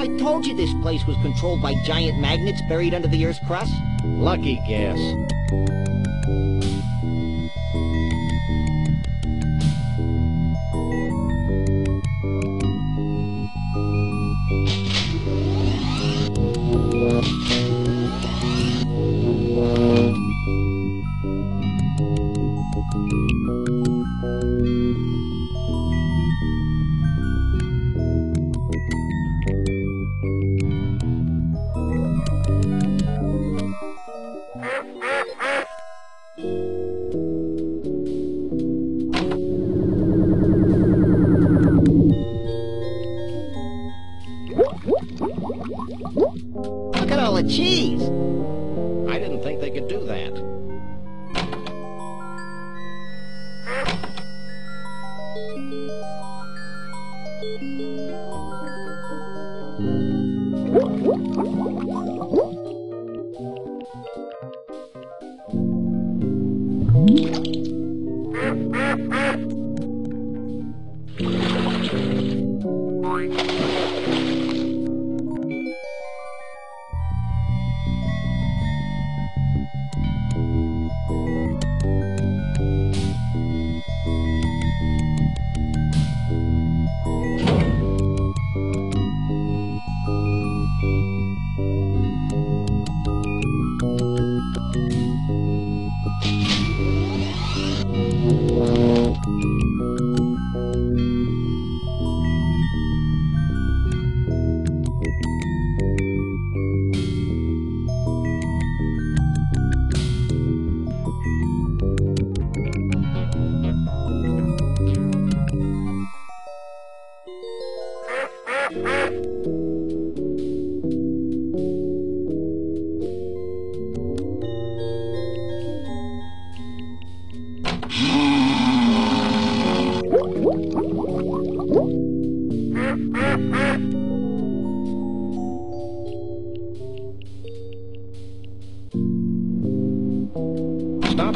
I told you this place was controlled by giant magnets buried under the Earth's crust. Lucky guess. Look at all the cheese. I didn't think they could do that.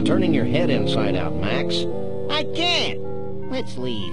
turning your head inside out, Max. I can't. Let's leave.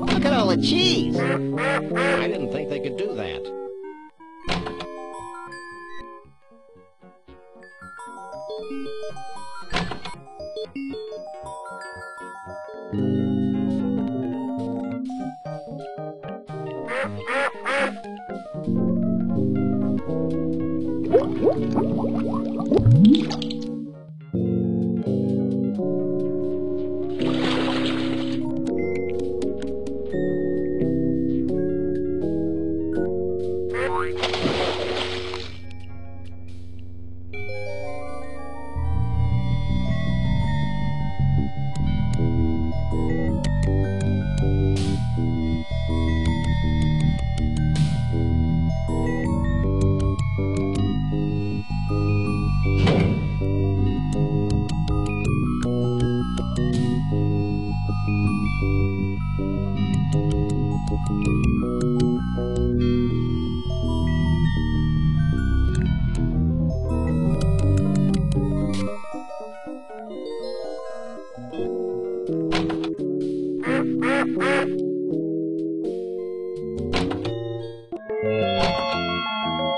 Look at all the cheese. I didn't think they could do that.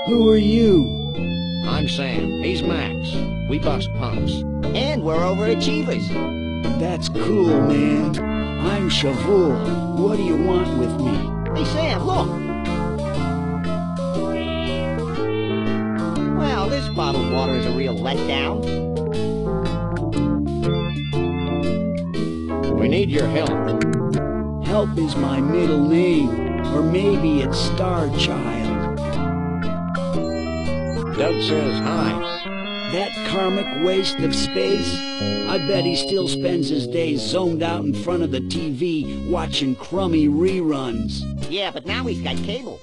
Who are you? I'm Sam. He's Max. We bust punks. And we're overachievers. That's cool, man. I'm Shavul. What do you want with me? Hey, Sam, look. Well, this bottled water is a real letdown. We need your help. Help is my middle name. Or maybe it's Star Child. Doug says hi. That karmic waste of space? I bet he still spends his days zoned out in front of the TV watching crummy reruns. Yeah, but now he's got cable.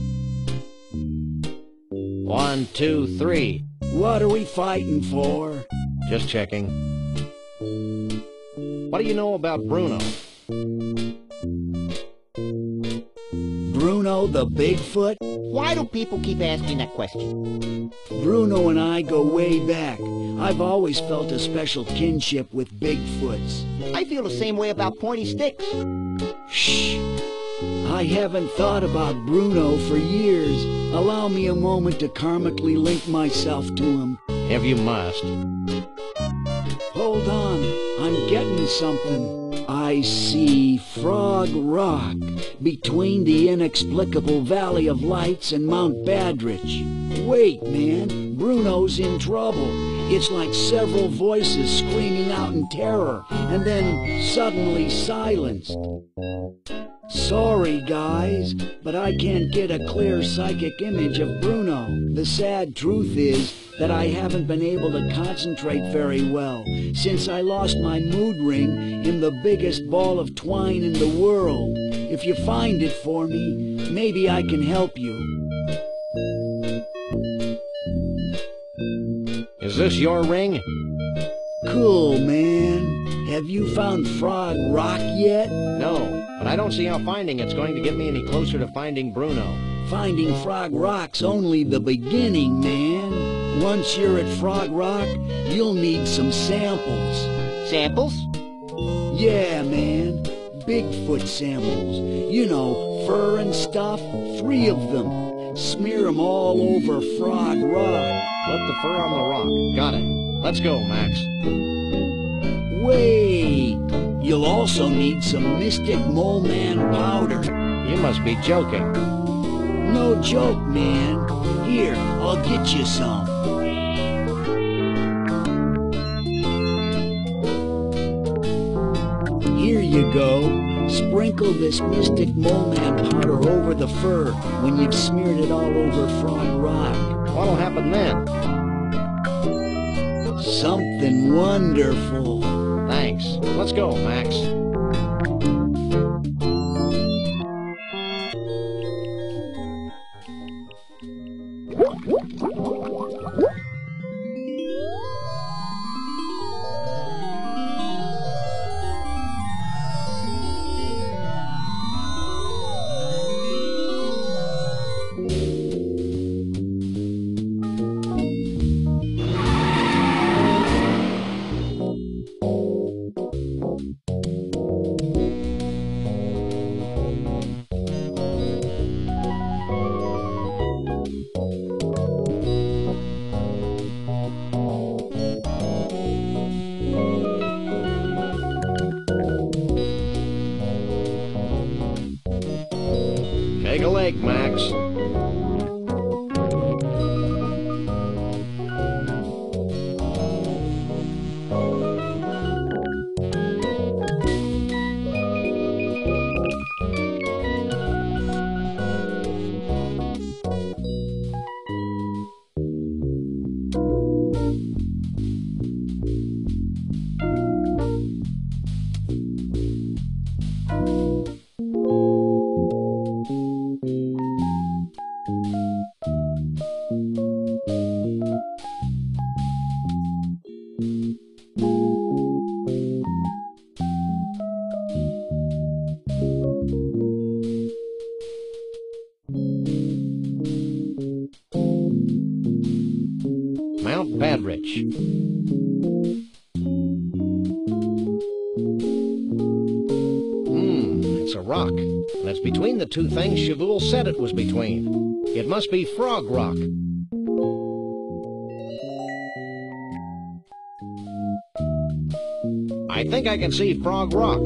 1, 2, 3. What are we fighting for? Just checking. What do you know about Bruno? Bruno the Bigfoot? Why do people keep asking that question? Bruno and I go way back. I've always felt a special kinship with Bigfoots. I feel the same way about pointy sticks. Shh! I haven't thought about Bruno for years. Allow me a moment to karmically link myself to him. If you must. Hold on, I'm getting something. I see Frog Rock between the inexplicable Valley of Lights and Mount Badrich. Wait, man, Bruno's in trouble. It's like several voices screaming out in terror, and then suddenly silence. Sorry, guys, but I can't get a clear psychic image of Bruno. The sad truth is that I haven't been able to concentrate very well since I lost my mood ring in the biggest ball of twine in the world. If you find it for me, maybe I can help you. Is this your ring? Cool, man. Have you found Frog Rock yet? No, but I don't see how finding it's going to get me any closer to finding Bruno. Finding Frog Rock's only the beginning, man. Once you're at Frog Rock, you'll need some samples. Samples? Yeah, man. Bigfoot samples. You know, fur and stuff. 3 of them. Smear 'em all over Frog Rock. Put the fur on the rock. Got it. Let's go, Max. Wait! You'll also need some Mystic Mole Man powder. You must be joking. No joke, man. Here, I'll get you some. Here you go. Sprinkle this Mystic Mole Man powder over the fur when you've smeared it all over Frog Rock. What'll happen then? Something wonderful. Thanks. Let's go, Max. Take a leg, Max. Mount Badrich. It's a rock. And it's between the 2 things Shavul said it was between. It must be Frog Rock. I think I can see Frog Rock.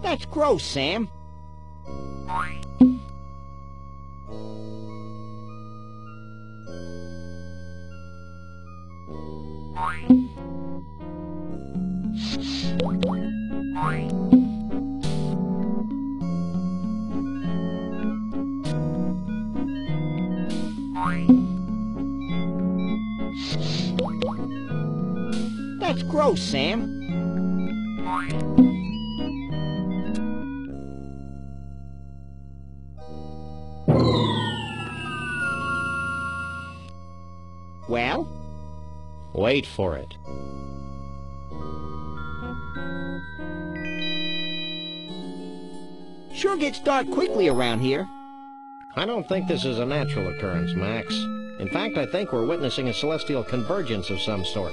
That's gross, Sam. That's gross, Sam. Well? Wait for it. Sure gets dark quickly around here. I don't think this is a natural occurrence, Max. In fact, I think we're witnessing a celestial convergence of some sort.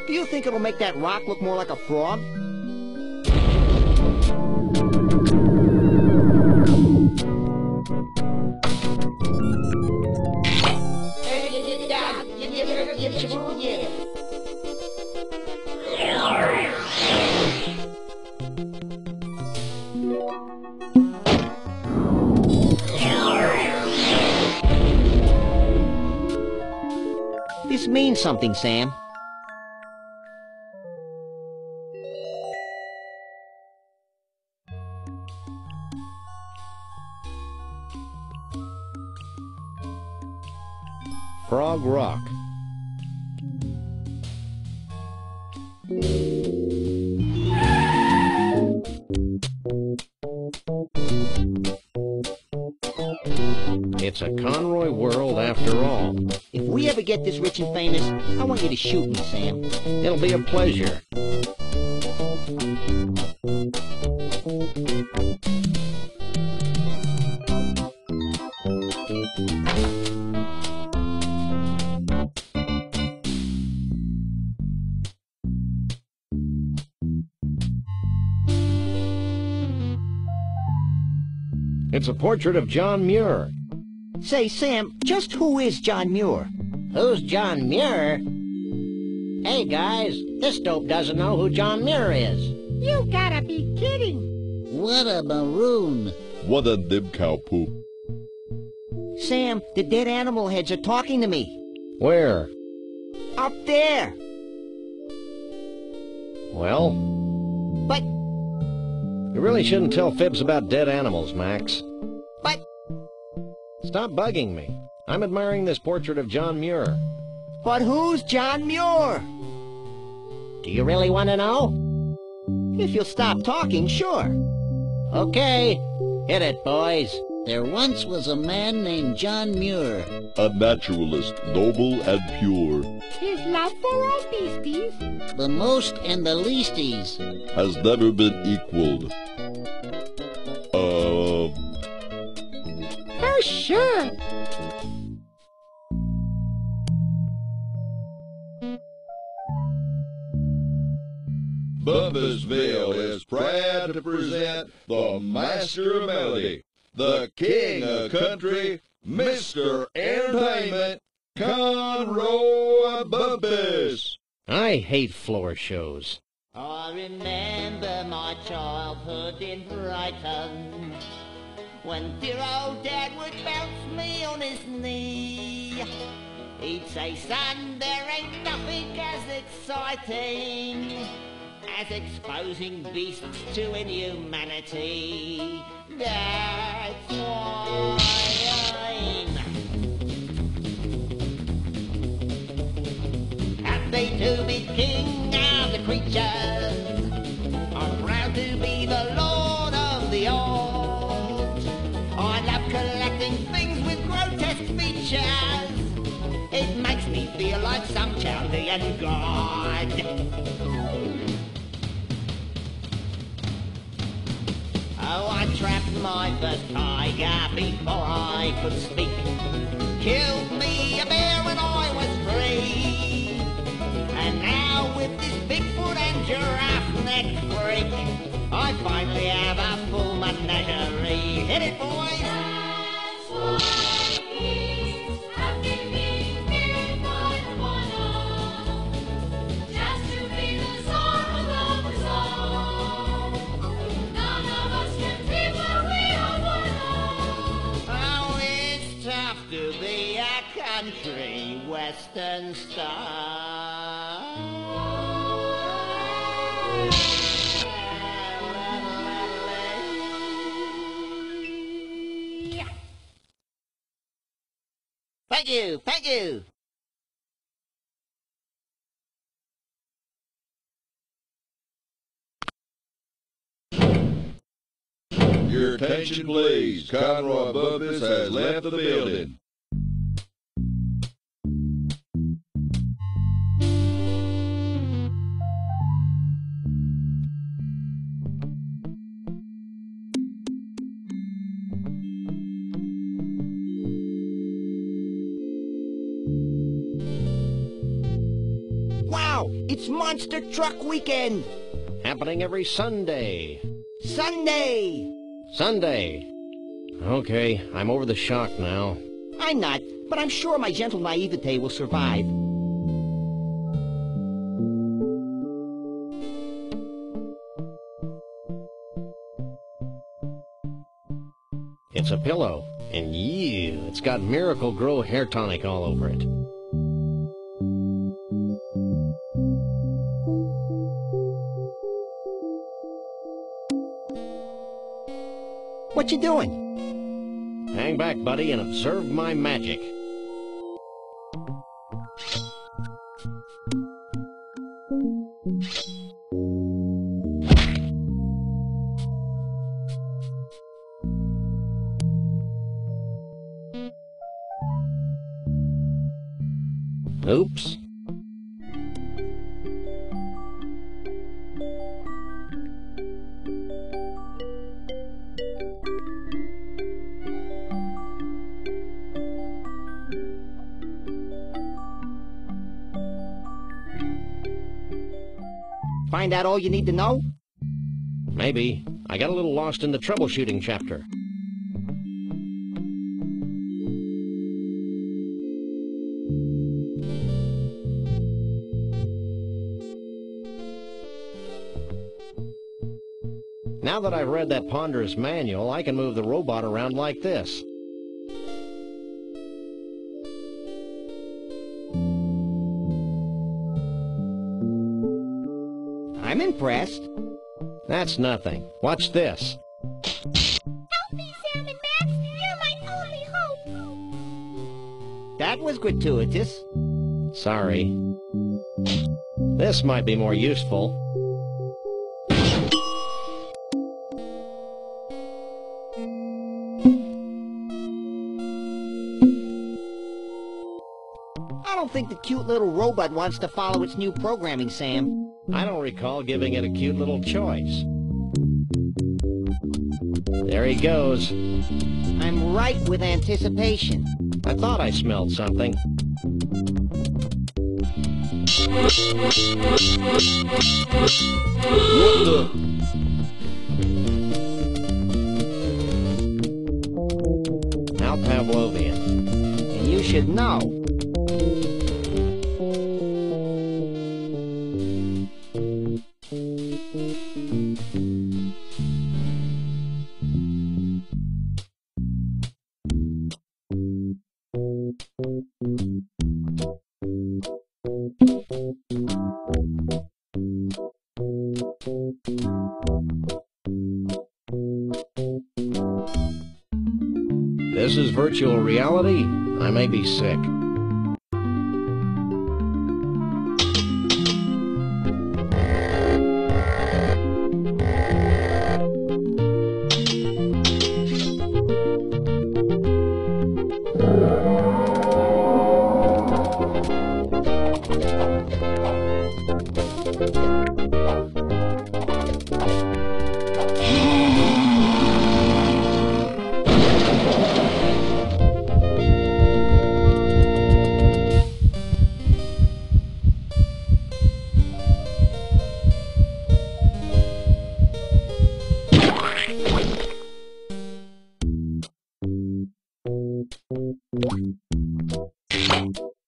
Do you think it'll make that rock look more like a frog? This means something, Sam. Frog Rock. It's a Conroy world after all. If we ever get this rich and famous, I want you to shoot me, Sam. It'll be a pleasure. It's a portrait of John Muir. Say, Sam, just who is John Muir? Who's John Muir? Hey, guys, this dope doesn't know who John Muir is. You gotta be kidding. What a maroon. What a dib cow poop. Sam, the dead animal heads are talking to me. Where? Up there. Well? But... You really shouldn't tell fibs about dead animals, Max. But... Stop bugging me. I'm admiring this portrait of John Muir. But who's John Muir? Do you really want to know? If you'll stop talking, sure. Okay, hit it, boys. There once was a man named John Muir. A naturalist, noble and pure, His love for all beasties. The most and the leasties. has never been equaled. For sure. Bumpusville is proud to present the Master of Melody, the King of Country, Mr. Entertainment, Conroy Bumpus. I hate floor shows. I remember my childhood in Brighton, when dear old Dad would bounce me on his knee. He'd say, son, there ain't nothing as exciting as exposing beasts to inhumanity. That's why I'm happy to be king of the creatures. I'm proud to be the lord of the old. I love collecting things with grotesque features. It makes me feel like some Chaldean god. Oh, I trapped my first tiger before I could speak. Killed me a bear when I was 3. And now with this Bigfoot and giraffe neck freak, I finally have a full menagerie. Hit it, boys! That's why kings have been made by the monarch, just to be the czar of the song. None of us can be where we are born. Oh, it's tough to be a country western star. Thank you, thank you. Your attention please, Conroy Bumpus has left the building. Wow, it's Monster Truck Weekend. Happening every Sunday. Sunday. Sunday. Okay, I'm over the shock now. I'm not, but I'm sure my gentle naivete will survive. pillow. And it's got Miracle Grow hair tonic all over it. What you doing? Hang back, buddy, and observe my magic. Oops. Find out all you need to know? Maybe. I got a little lost in the troubleshooting chapter. Now that I've read that ponderous manual, I can move the robot around like this. I'm impressed. That's nothing. Watch this. Help me, Sam and Max! You're my only hope! That was gratuitous. Sorry. This might be more useful. I don't think the cute little robot wants to follow its new programming, Sam. I don't recall giving it a cute little choice. There he goes. I'm right with anticipation. I thought I smelled something. What the? How Pavlovian. And you should know. This is virtual reality? I may be sick.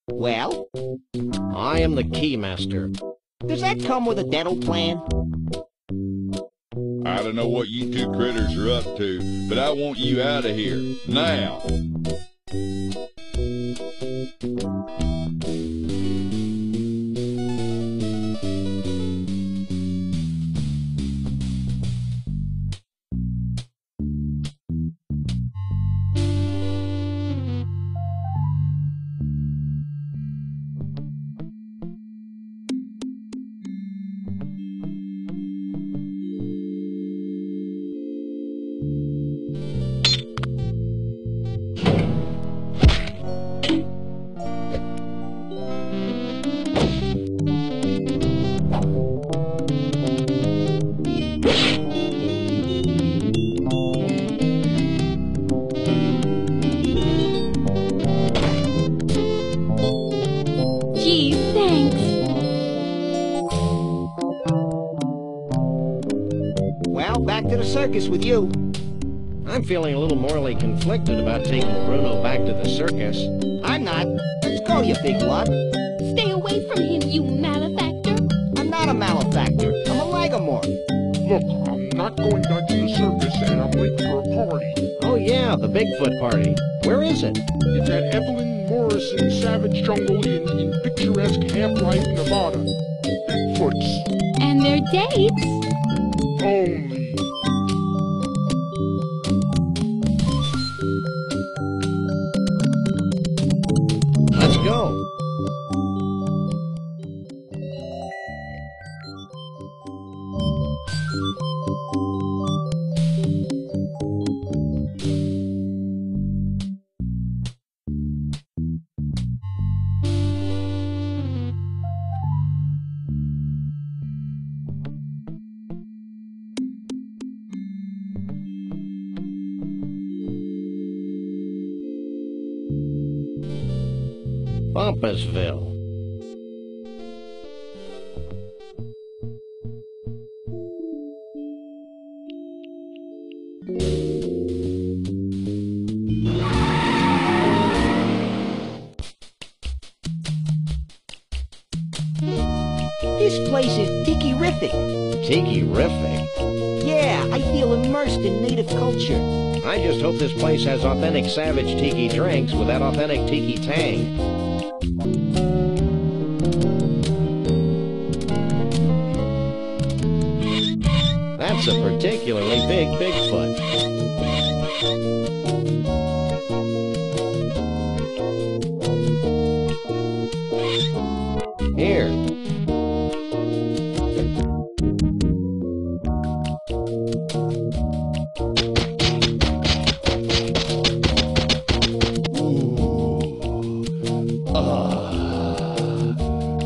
Well? I am the Geekmeister. Does that come with a dental plan? I don't know what you two critters are up to, but I want you out of here, now. Back to the circus with you. I'm feeling a little morally conflicted about taking Bruno back to the circus. I'm not. Let's go, you big lug. Stay away from him, you malefactor. I'm not a malefactor. I'm a lagomorph. Look, I'm not going back to the circus, and I'm late for a party. Oh, yeah, the Bigfoot party. Where is it? It's at Evelyn Morrison Savage Jungle in picturesque Half-Life, Nevada. Bigfoots. And their dates? Only. Let's go. Bumpusville. This place is tiki-rific. Tiki-rific? Yeah, I feel immersed in native culture. I just hope this place has authentic savage tiki drinks with that authentic tiki tang. That's a particularly big Bigfoot. Here.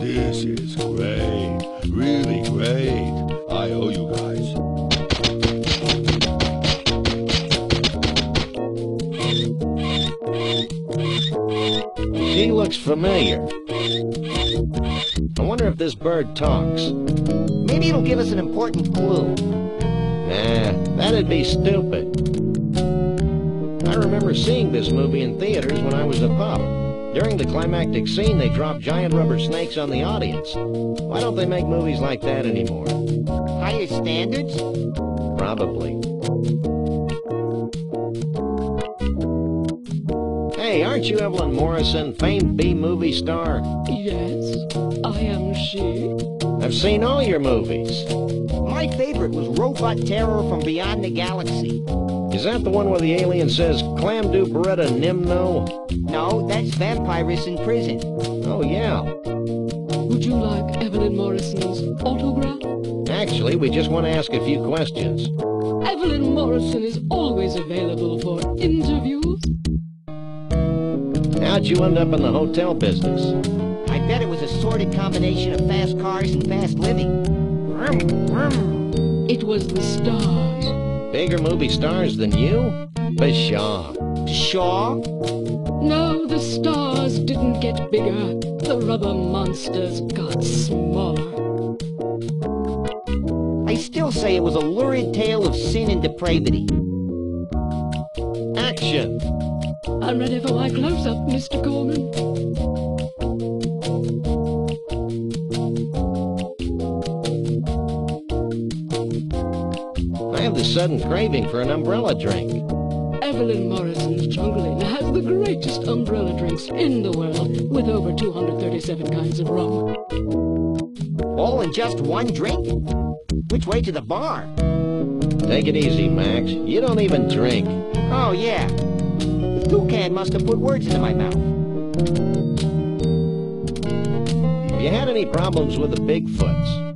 This is great. Really great. I owe you guys. She looks familiar. I wonder if this bird talks. Maybe it'll give us an important clue. Nah, that'd be stupid. I remember seeing this movie in theaters when I was a pup. During the climactic scene, they dropped giant rubber snakes on the audience. Why don't they make movies like that anymore? Higher standards? Probably. Hey, aren't you Evelyn Morrison, famed B-movie star? Yes, I am she. I've seen all your movies. My favorite was Robot Terror from Beyond the Galaxy. Is that the one where the alien says, Clam do Beretta Nimno? No, that's Vampirus in Prison. Oh, yeah. Would you like Evelyn Morrison's autograph? Actually, we just want to ask a few questions. Evelyn Morrison is always available for interviews. How'd you end up in the hotel business? I bet it was a sordid combination of fast cars and fast living. Vroom, vroom. It was the stars. Bigger movie stars than you? Pshaw. Shaw? No, the stars didn't get bigger. The rubber monsters got smaller. I still say it was a lurid tale of sin and depravity. Action! I'm ready for my close-up, Mr. Coleman. I have this sudden craving for an umbrella drink. Evelyn Morrison's Jungle Inn has the greatest umbrella drinks in the world, with over 237 kinds of rum. All in just one drink? Which way to the bar? Take it easy, Max. You don't even drink. Oh, yeah. The toucan must have put words into my mouth. Have you had any problems with the Bigfoots?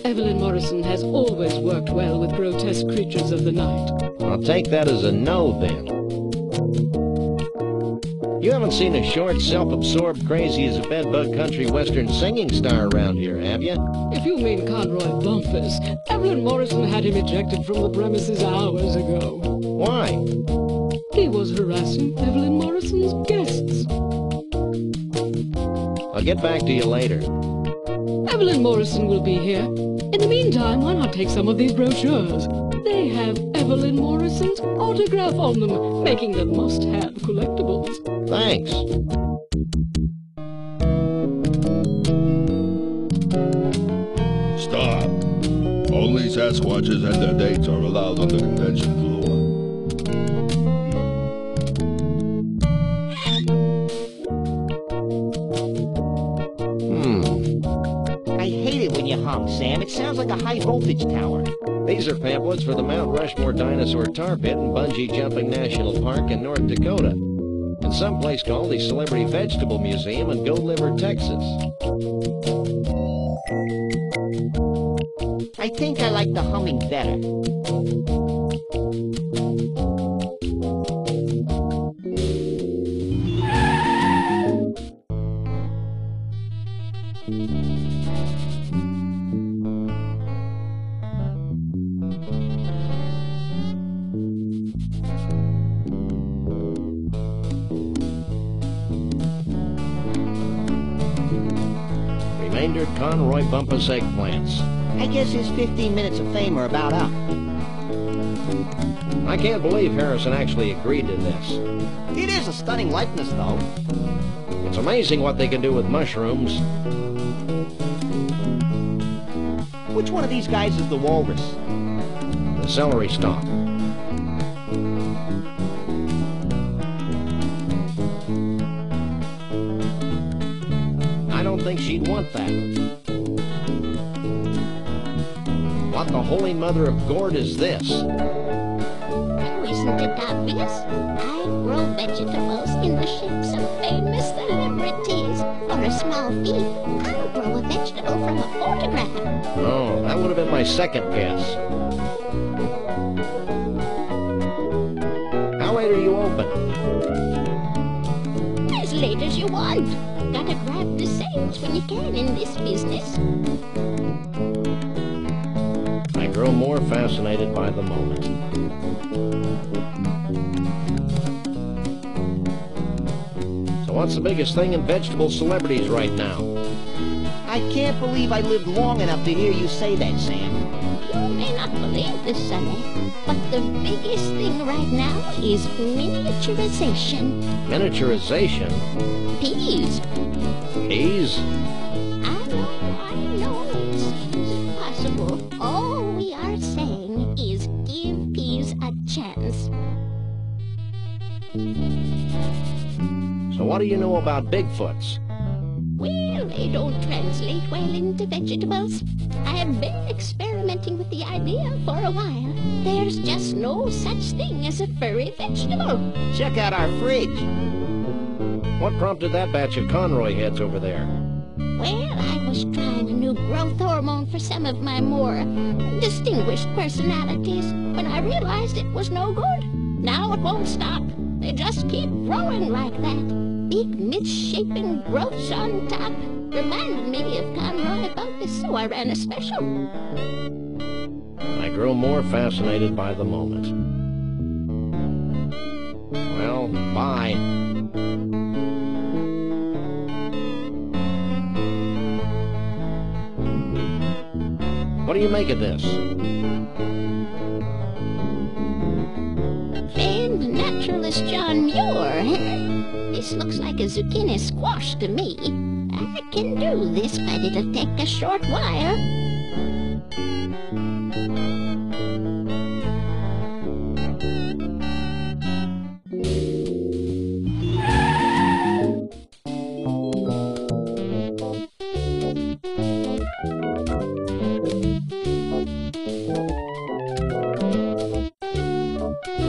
Evelyn Morrison has always worked well with grotesque creatures of the night. I'll take that as a no, then. You haven't seen a short, self-absorbed, crazy-as-a-bedbug country western singing star around here, have you? If you mean Conroy Bumpus, Evelyn Morrison had him ejected from the premises hours ago. Why? He was harassing Evelyn Morrison's guests. I'll get back to you later. Evelyn Morrison will be here. In the meantime, why not take some of these brochures? They have Evelyn Morrison's autograph on them, making them must-have collectibles. Thanks. Stop. Only Sasquatches and their dates are allowed on the convention floor. you hum, Sam. It sounds like a high-voltage tower. These are pamphlets for the Mount Rushmore Dinosaur Tar Pit and Bungee Jumping National Park in North Dakota, and someplace called the Celebrity Vegetable Museum in Goat Liver, Texas. I think I like the humming better. Remaindered Conroy Bumpus eggplants. I guess his 15 minutes of fame are about up. I can't believe Harrison actually agreed to this. It is a stunning likeness, though. It's amazing what they can do with mushrooms. Which one of these guys is the walrus? The celery stalk. I don't think she'd want that. What the holy mother of gourd is this? Oh, isn't it obvious? I grow vegetables in the shapes of famous celebrities. For a small fee, I'll grow a vegetable from a photograph. Oh, that would have been my second guess. How late are you open? As late as you want. Gotta grab the sales when you can in this business. I grow more fascinated by the moment. So what's the biggest thing in vegetable celebrities right now? I can't believe I lived long enough to hear you say that, Sam. You may not believe this, Sonny, but the biggest thing right now is miniaturization. Miniaturization? Peas. Peas? I know, it seems impossible. All we are saying is give peas a chance. So what do you know about Bigfoots? Well, they don't translate well into vegetables. I have been experimenting with the idea for a while. There's just no such thing as a furry vegetable. Check out our fridge. What prompted that batch of Conroy heads over there? Well, I was trying a new growth hormone for some of my more distinguished personalities when I realized it was no good. Now it won't stop. They just keep growing like that. Big misshapen growths on top. Reminded me of Conroy Bumpus, so I ran a special. I grow more fascinated by the moment. Well, bye. What do you make of this? Famed naturalist John Muir. This looks like a zucchini squash to me. I can do this, but it'll take a short while.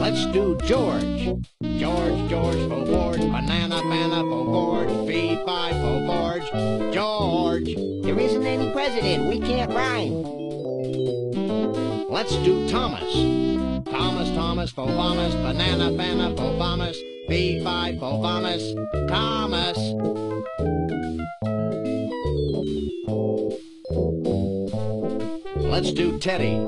Let's do George. George for George, banana for George, fee-fi for George, George. There isn't any president. We can't rhyme. Let's do Thomas. Thomas for Thomas, banana for Thomas, fee-fi for Thomas, Thomas. Let's do Teddy.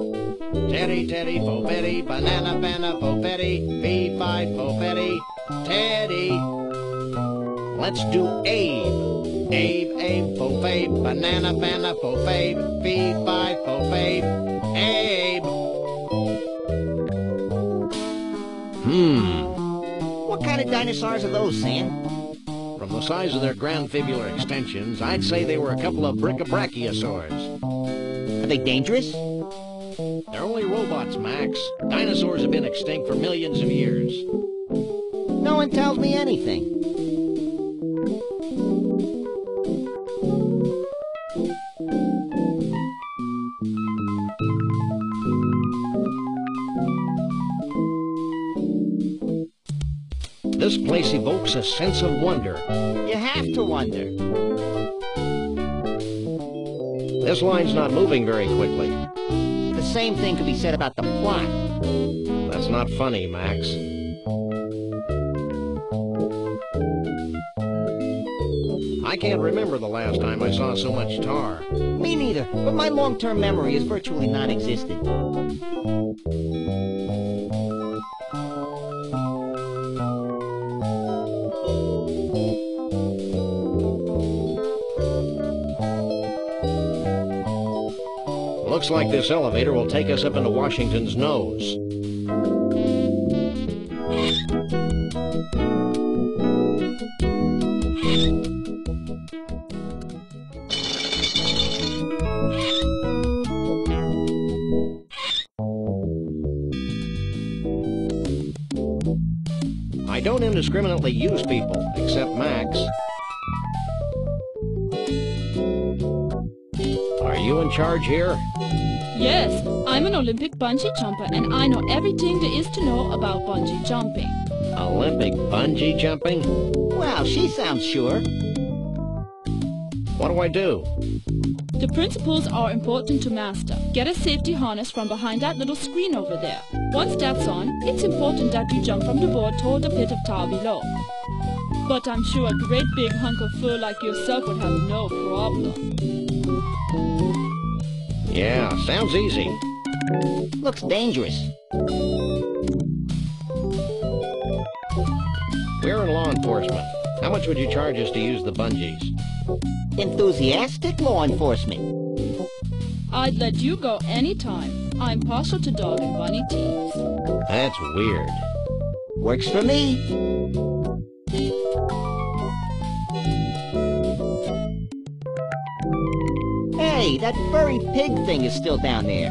Teddy for Betty, banana for Betty, fee-fi for Betty, Teddy. Let's do Abe. Abe for Fabe, banana for Fabe, fee-fi for Fabe, Abe. What kind of dinosaurs are those, Sam? From the size of their granfibular extensions, I'd say they were a couple of brachiosaurs. Are they dangerous? They're only robots, Max. Dinosaurs have been extinct for millions of years. No one tells me anything. This place evokes a sense of wonder. You have to wonder. This line's not moving very quickly. The same thing could be said about the plot. That's not funny, Max. I can't remember the last time I saw so much tar. Me neither, but my long-term memory is virtually non-existent. Looks like this elevator will take us up into Washington's nose. I don't indiscriminately use people, except Max. Are you in charge here? Yes, I'm an Olympic bungee jumper and I know everything there is to know about bungee jumping. Olympic bungee jumping? Wow, she sounds sure. What do I do? The principles are important to master. Get a safety harness from behind that little screen over there. Once that's on, it's important that you jump from the board toward the pit of tar below. But I'm sure a great big hunk of fur like yourself would have no problem. Yeah, sounds easy. Looks dangerous. We're in law enforcement. How much would you charge us to use the bungees? Enthusiastic law enforcement. I'd let you go anytime. I'm partial to dog and bunny teams. That's weird. Works for me. Hey, that furry pig thing is still down there.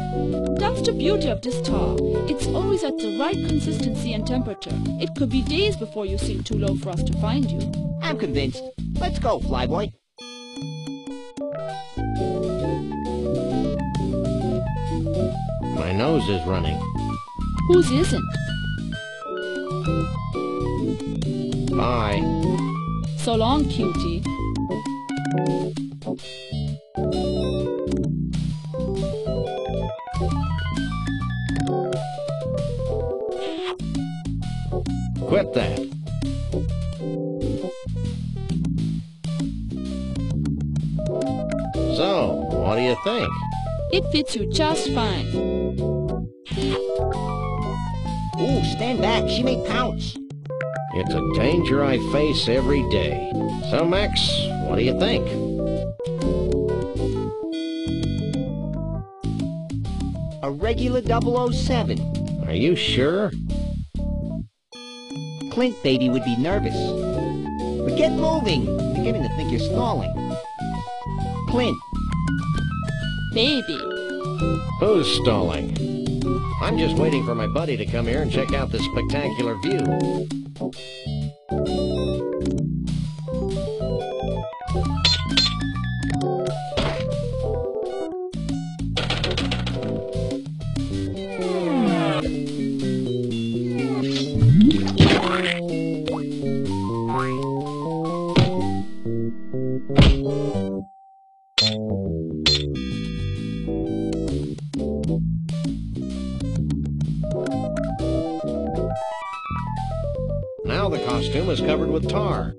That's the beauty of this tar. It's always at the right consistency and temperature. It could be days before you sink too low for us to find you. I'm convinced. Let's go, Flyboy. My nose is running. Whose isn't? Bye. So long, cutie. Quit that. So, what do you think? It fits you just fine. Ooh, stand back. She may pounce. It's a danger I face every day. So, Max, what do you think? A regular 007. Are you sure? Clint, baby, would be nervous. But get moving. I'm beginning to think you're stalling. Clint. Baby. Who's stalling? I'm just waiting for my buddy to come here and check out this spectacular view. Now the costume is covered with tar.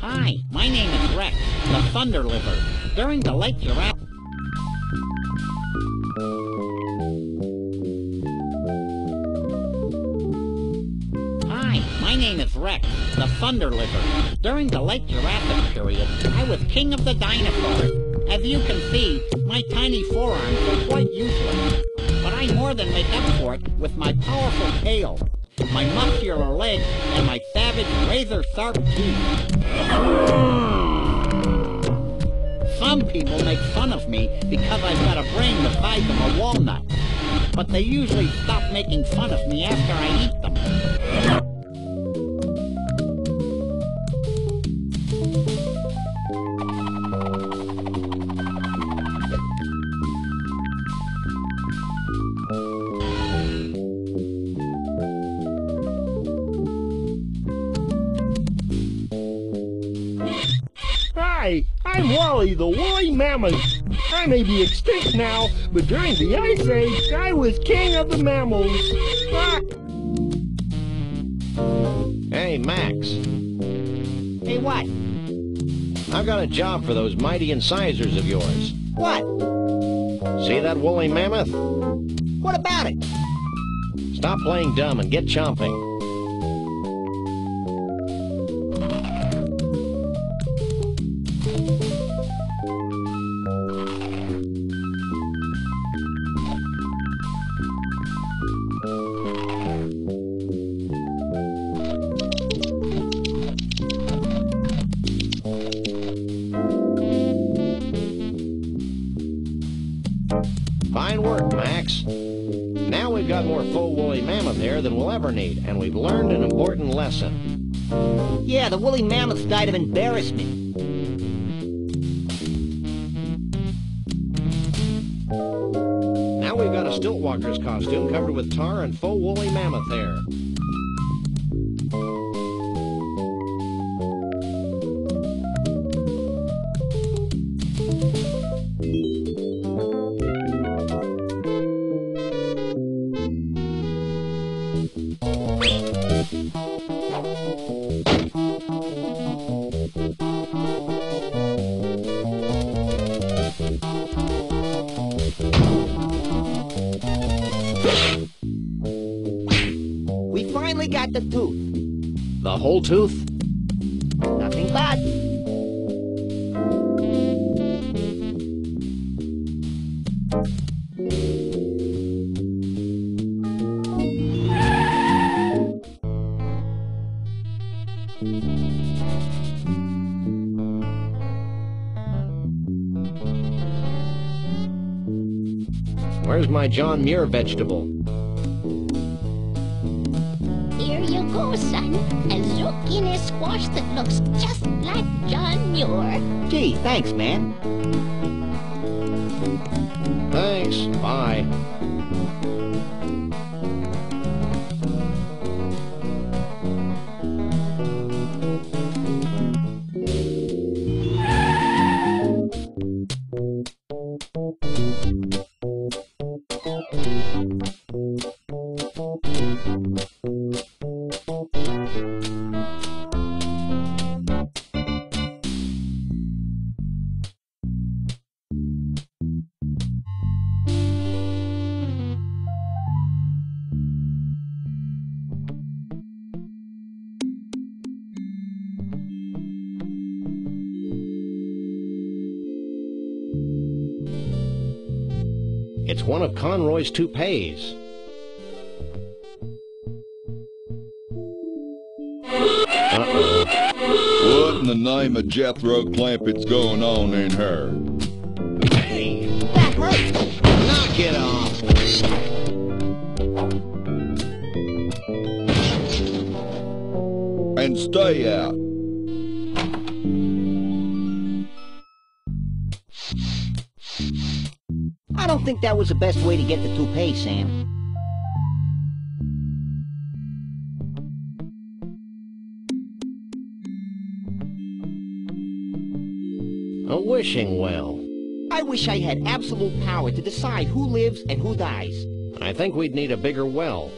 Hi, my name is Rex, the Thunder Liver. During the Lake Giraffe... Hi, my name is Rex, the Thunder Liver. During the Lake Jurassic period, I was king of the dinosaurs. As you can see, my tiny forearms are quite useless. But I more than make up for it with my powerful tail, my muscular legs, and my savage razor-sharp teeth. Some people make fun of me because I've got a brain the size of a walnut. But they usually stop making fun of me after I eat them. Hi, I'm Wally, the woolly mammoth. I may be extinct now, but during the Ice Age, I was king of the mammals. Ah. Hey, Max. Hey, what? I've got a job for those mighty incisors of yours. What? See that woolly mammoth? What about it? Stop playing dumb and get chomping. Fine work, Max. Now we've got more full woolly mammoth hair than we'll ever need, and we've learned an important lesson. Yeah, the woolly mammoths died of embarrassment. Now we've got a stiltwalker's costume covered with tar and full woolly mammoth hair. We finally got the tooth. The whole tooth? Nothing but. Where's my John Muir vegetable? Here you go, son. A zucchini squash that looks just like John Muir. Gee, thanks, man. Thanks. Bye. It's one of Conroy's toupees. Uh-oh. What in the name of Jethro Clampett's going on in her? Hey, That hurts. knock it off. And stay out. I don't think that was the best way to get the toupee, Sam. A wishing well. I wish I had absolute power to decide who lives and who dies. I think we'd need a bigger well.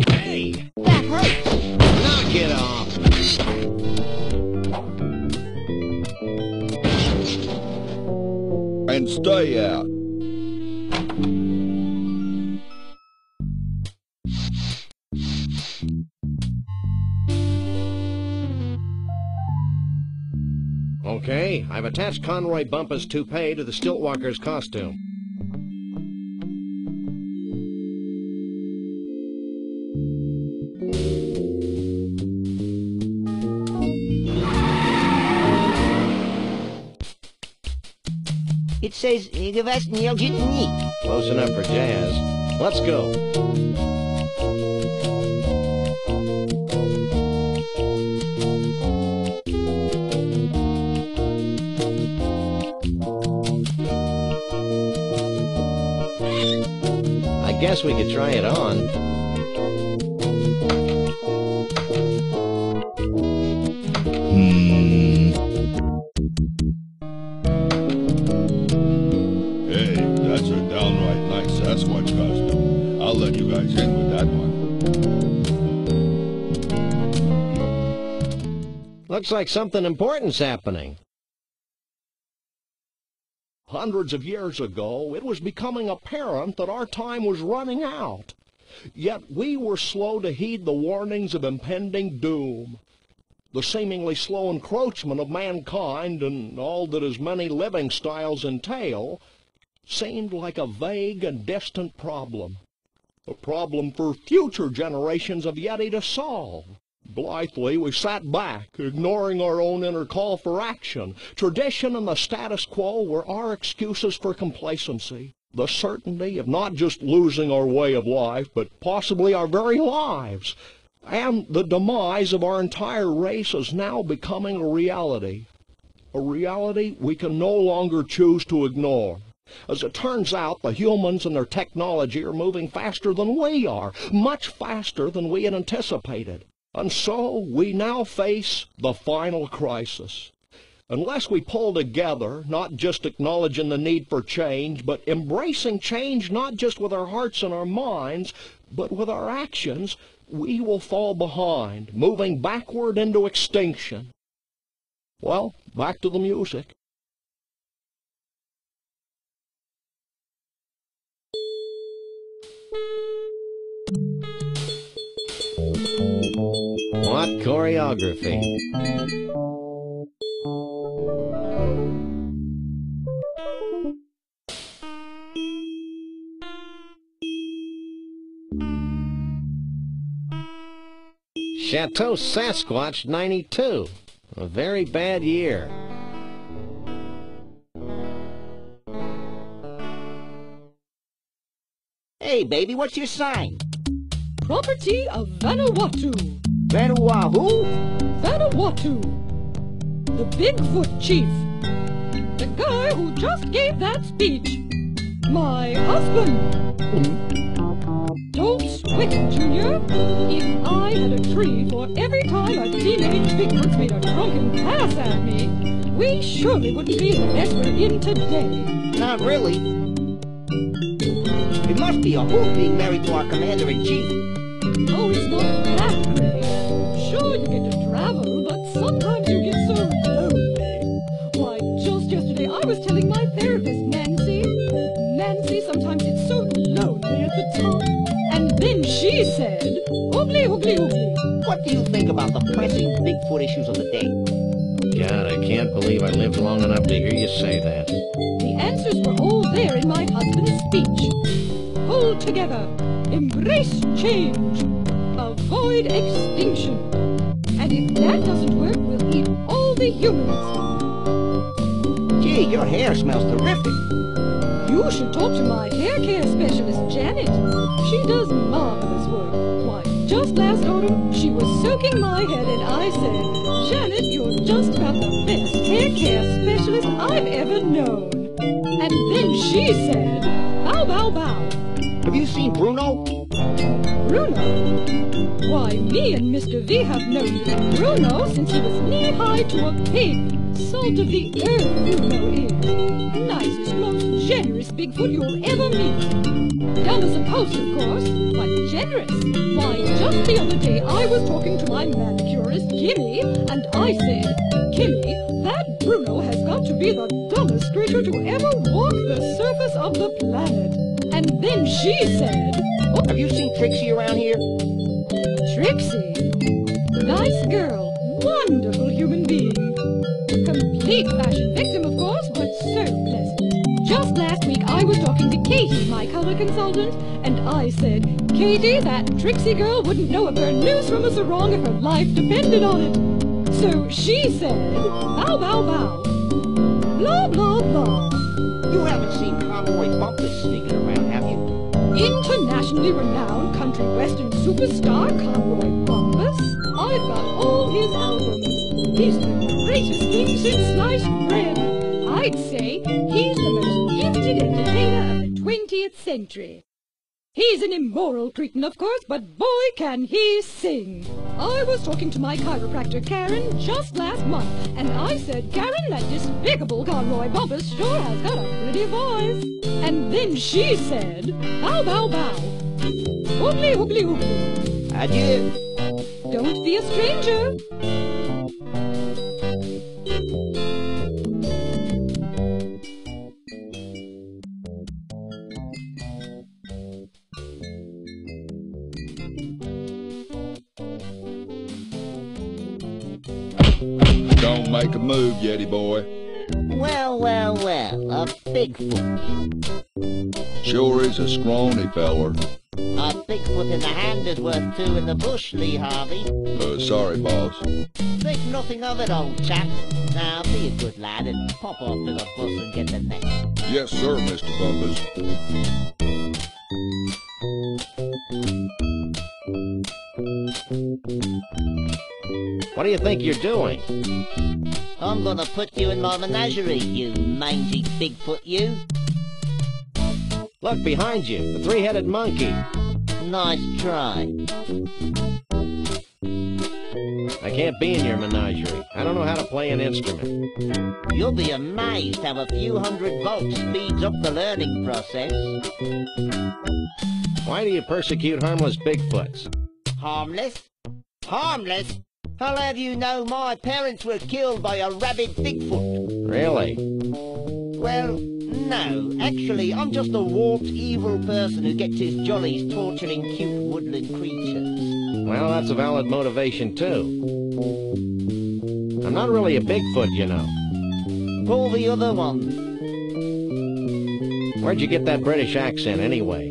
Hey! That hurts! Knock it off! And stay out. Okay, I've attached Conroy Bumpus' toupee to the Stiltwalker's costume. It says, Close enough for jazz. Let's go. I guess we could try it on. Hey, that's a downright nice Sasquatch costume. I'll let you guys in with that one. Looks like something important's happening. Hundreds of years ago, it was becoming apparent that our time was running out. Yet we were slow to heed the warnings of impending doom. The seemingly slow encroachment of mankind and all that his many living styles entail seemed like a vague and distant problem. A problem for future generations of Yeti to solve. Blithely, we sat back, ignoring our own inner call for action. Tradition and the status quo were our excuses for complacency. The certainty of not just losing our way of life, but possibly our very lives. And the demise of our entire race is now becoming a reality. A reality we can no longer choose to ignore. As it turns out, the humans and their technology are moving faster than we are, much faster than we had anticipated. And so we now face the final crisis. Unless we pull together, not just acknowledging the need for change, but embracing change not just with our hearts and our minds, but with our actions, we will fall behind, moving backward into extinction. Well, back to the music. What choreography? Chateau Sasquatch 92. A very bad year. Hey, baby, what's your sign? Property of Vanuatu. Vanuatu? Vanuatu. The Bigfoot Chief. The guy who just gave that speech. My husband. Don't sweat it, Junior. If I had a tree for every time a teenage Bigfoot made a drunken pass at me, we surely wouldn't be in the mess we're in today. Not really. It must be a hoot being married to our commander-in-chief. Oh, it's not that great. Sure, you get to travel, but sometimes you get so lonely. Why, just yesterday I was telling my therapist, Nancy, sometimes it's so lonely at the top. And then she said, oogly, oogly, oogly. what do you think about the pressing Bigfoot issues of the day? God, I can't believe I lived long enough to hear you say that. The answers were all there in my husband's speech. Hold together. Embrace change. Avoid extinction. And if that doesn't work, we'll eat all the humans. Gee, your hair smells terrific. You should talk to my hair care specialist, Janet. She does marvelous work. Why, just last autumn, she was soaking my head and I said, Janet, you're just about the best hair care specialist I've ever known. And then she said, bow, bow, bow. Have you seen Bruno? Bruno? Why, me and Mr. V have known Bruno since he was knee-high to a pig. Salt of the earth, Bruno is. Nicest, most generous Bigfoot you'll ever meet. Dumb as a post, of course, but generous. Why, just the other day I was talking to my manicurist, Kimmy, and I said, Kimmy, that Bruno has got to be the dumbest creature to ever walk the surface of the planet. And then she said, oh, have you seen Trixie around here? Trixie? Nice girl, wonderful human being. Complete fashion victim, of course, but so pleasant. Just last week I was talking to Katie, my color consultant, and I said, Katie, that Trixie girl wouldn't know if her news from a sarong if her life depended on it. So she said, bow, bow, bow. Blah, blah, blah. You haven't seen Conroy Bumpus sneaking around, have you? Internationally renowned country western superstar Conroy Bumpus. I've got all his albums. He's the greatest thing since sliced bread. I'd say he's the most gifted entertainer of the 20th century. He's an immoral cretin, of course, but boy, can he sing. I was talking to my chiropractor, Karen, just last month, and I said, Karen, that despicable Conroy Bumpus sure has got a pretty voice. And then she said, bow, bow, bow. Oogly, oogly, oogly. Adieu. Don't be a stranger. Don't make a move, Yeti boy. Well, well, well, a Bigfoot. Sure is a scrawny feller. A Bigfoot in the hand is worth two in the bush, Lee Harvey. Sorry, boss. Think nothing of it, old chap. Now, be a good lad and pop off to the bus and get the net. Yes, sir, Mr. Bumpus. What do you think you're doing? I'm gonna put you in my menagerie, you mangy Bigfoot, you. Look behind you, the three-headed monkey. Nice try. I can't be in your menagerie. I don't know how to play an instrument. You'll be amazed how a few hundred volts speeds up the learning process. Why do you persecute harmless Bigfoots? Harmless? Harmless? I'll have you know my parents were killed by a rabid Bigfoot. Really? Well, no. Actually, I'm just a warped, evil person who gets his jollies torturing cute woodland creatures. Well, that's a valid motivation, too. I'm not really a Bigfoot, you know. Pull the other one. Where'd you get that British accent, anyway?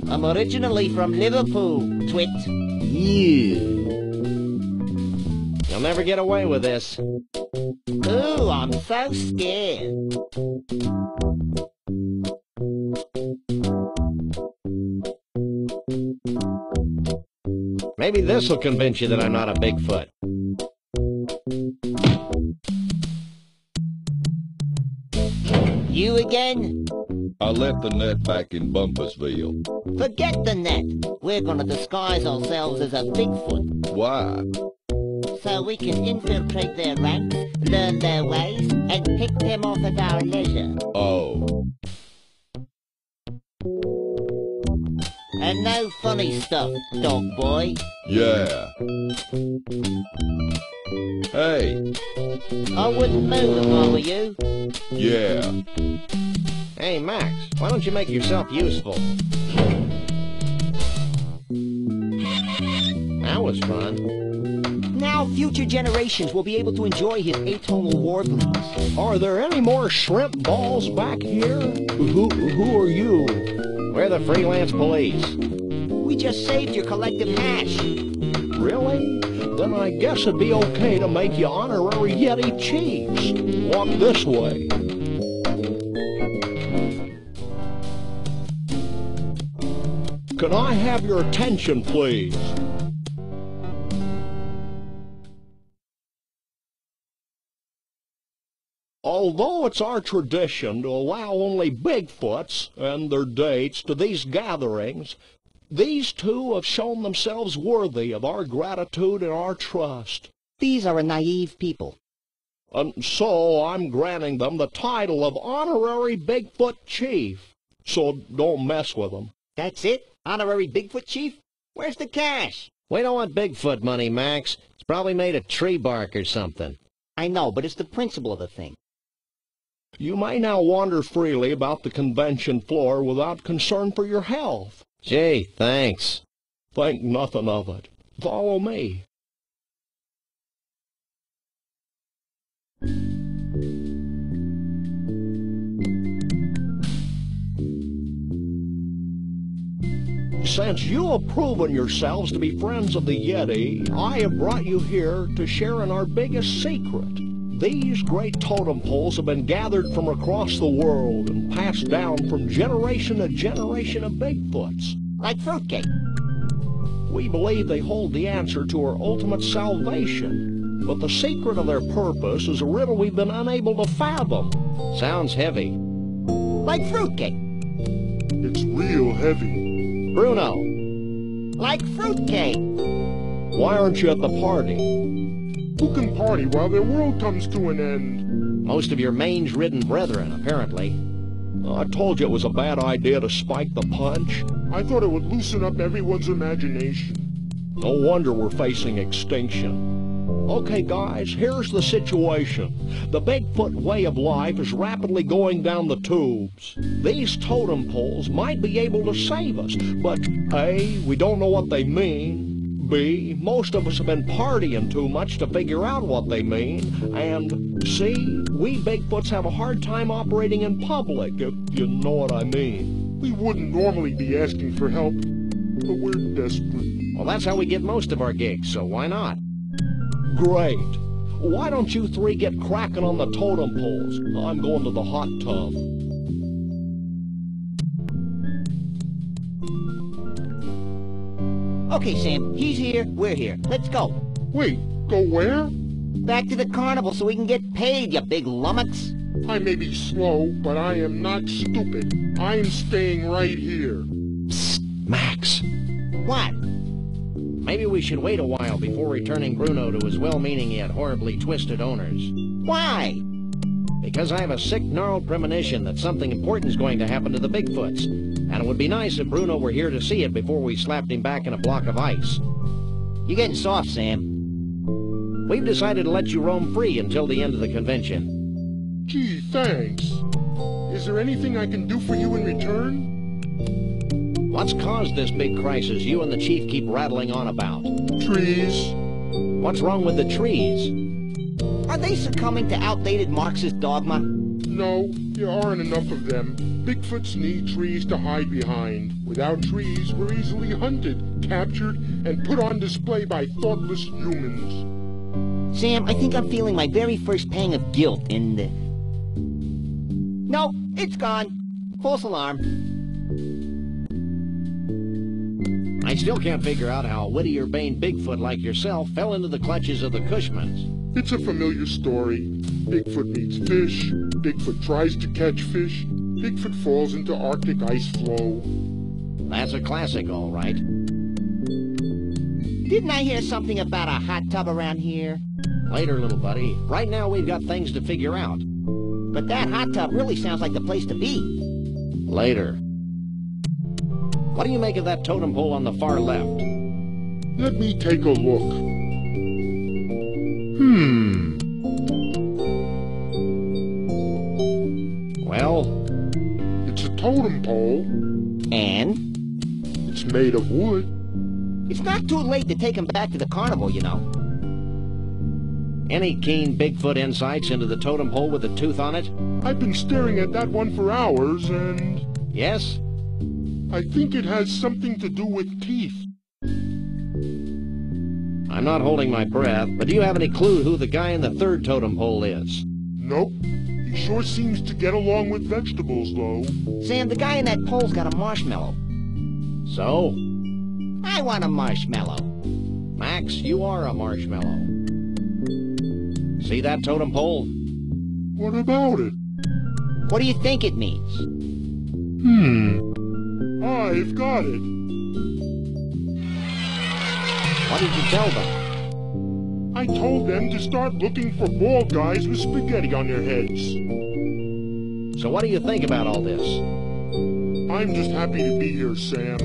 I'm originally from Liverpool, twit. You'll never get away with this. Ooh, I'm so scared. Maybe this'll convince you that I'm not a Bigfoot. You again? I left the net back in Bumpusville. Forget the net. We're gonna disguise ourselves as a Bigfoot. Why? So we can infiltrate their ranks, learn their ways, and pick them off at our leisure. Oh. And no funny stuff, dog boy. Yeah. Hey. I wouldn't move if I were you. Yeah. Hey, Max, why don't you make yourself useful? That was was fun. Now future generations will be able to enjoy his atonal warblings. Are there any more shrimp balls back here? Who are you? We're the freelance police. We just saved your collective hash. Really? Then I guess it'd be okay to make you honorary Yeti chiefs. Walk this way. Can I have your attention, please? Although it's our tradition to allow only Bigfoots and their dates to these gatherings, these two have shown themselves worthy of our gratitude and our trust. These are a naive people. And so I'm granting them the title of Honorary Bigfoot Chief. So don't mess with them. That's it? Honorary Bigfoot Chief? Where's the cash? We don't want Bigfoot money, Max. It's probably made of tree bark or something. I know, but it's the principle of the thing. You may now wander freely about the convention floor without concern for your health. Gee, thanks. Think nothing of it. Follow me. Since you have proven yourselves to be friends of the Yeti, I have brought you here to share in our biggest secret. These great totem poles have been gathered from across the world and passed down from generation to generation of Bigfoots. Like fruitcake. We believe they hold the answer to our ultimate salvation, but the secret of their purpose is a riddle we've been unable to fathom. Sounds heavy. Like fruitcake. It's real heavy. Bruno. Like fruitcake. Why aren't you at the party? Who can party while their world comes to an end? Most of your mange-ridden brethren, apparently. I told you it was a bad idea to spike the punch. I thought it would loosen up everyone's imagination. No wonder we're facing extinction. Okay, guys, here's the situation. The Bigfoot way of life is rapidly going down the tubes. These totem poles might be able to save us, but A, we don't know what they mean. B, most of us have been partying too much to figure out what they mean. And C, we Bigfoots have a hard time operating in public, if you know what I mean. We wouldn't normally be asking for help, but we're desperate. Well, that's how we get most of our gigs, so why not? Great. Why don't you three get cracking on the totem poles? I'm going to the hot tub. Okay, Sam, he's here, we're here. Let's go. Wait, go where? Back to the carnival so we can get paid, you big lummox. I may be slow, but I am not stupid. I'm staying right here. Psst, Max. What? Maybe we should wait a while before returning Bruno to his well-meaning yet horribly twisted owners. Why? Because I have a sick, gnarled premonition that something important is going to happen to the Bigfoots. And it would be nice if Bruno were here to see it before we slapped him back in a block of ice. You're getting soft, Sam. We've decided to let you roam free until the end of the convention. Gee, thanks. Is there anything I can do for you in return? What's caused this big crisis you and the chief keep rattling on about? Trees. What's wrong with the trees? Are they succumbing to outdated Marxist dogma? No, there aren't enough of them. Bigfoots need trees to hide behind. Without trees, we're easily hunted, captured, and put on display by thoughtless humans. Sam, I think I'm feeling my very first pang of guilt in the... No, it's gone. False alarm. I still can't figure out how a Whittier-Bane Bigfoot like yourself fell into the clutches of the Cushmans. It's a familiar story. Bigfoot meets fish. Bigfoot tries to catch fish. Bigfoot falls into Arctic ice flow. That's a classic, all right. Didn't I hear something about a hot tub around here? Later, little buddy. Right now, we've got things to figure out. But that hot tub really sounds like the place to be. Later. What do you make of that totem pole on the far left? Let me take a look. Well? It's a totem pole. And? It's made of wood. It's It's not too late to take him back to the carnival, you know. Any keen Bigfoot insights into the totem pole with a tooth on it? I've been staring at that one for hours, and... Yes? I think it has something to do with teeth. I'm not holding my breath, but do you have any clue who the guy in the third totem pole is? Nope. He sure seems to get along with vegetables, though. Sam, the guy in that pole's got a marshmallow. So? I want a marshmallow. Max, you are a marshmallow. See that totem pole? What about it? What do you think it means? I've got it. What did you tell them? I told them to start looking for bald guys with spaghetti on their heads. So what do you think about all this? I'm just happy to be here, Sam.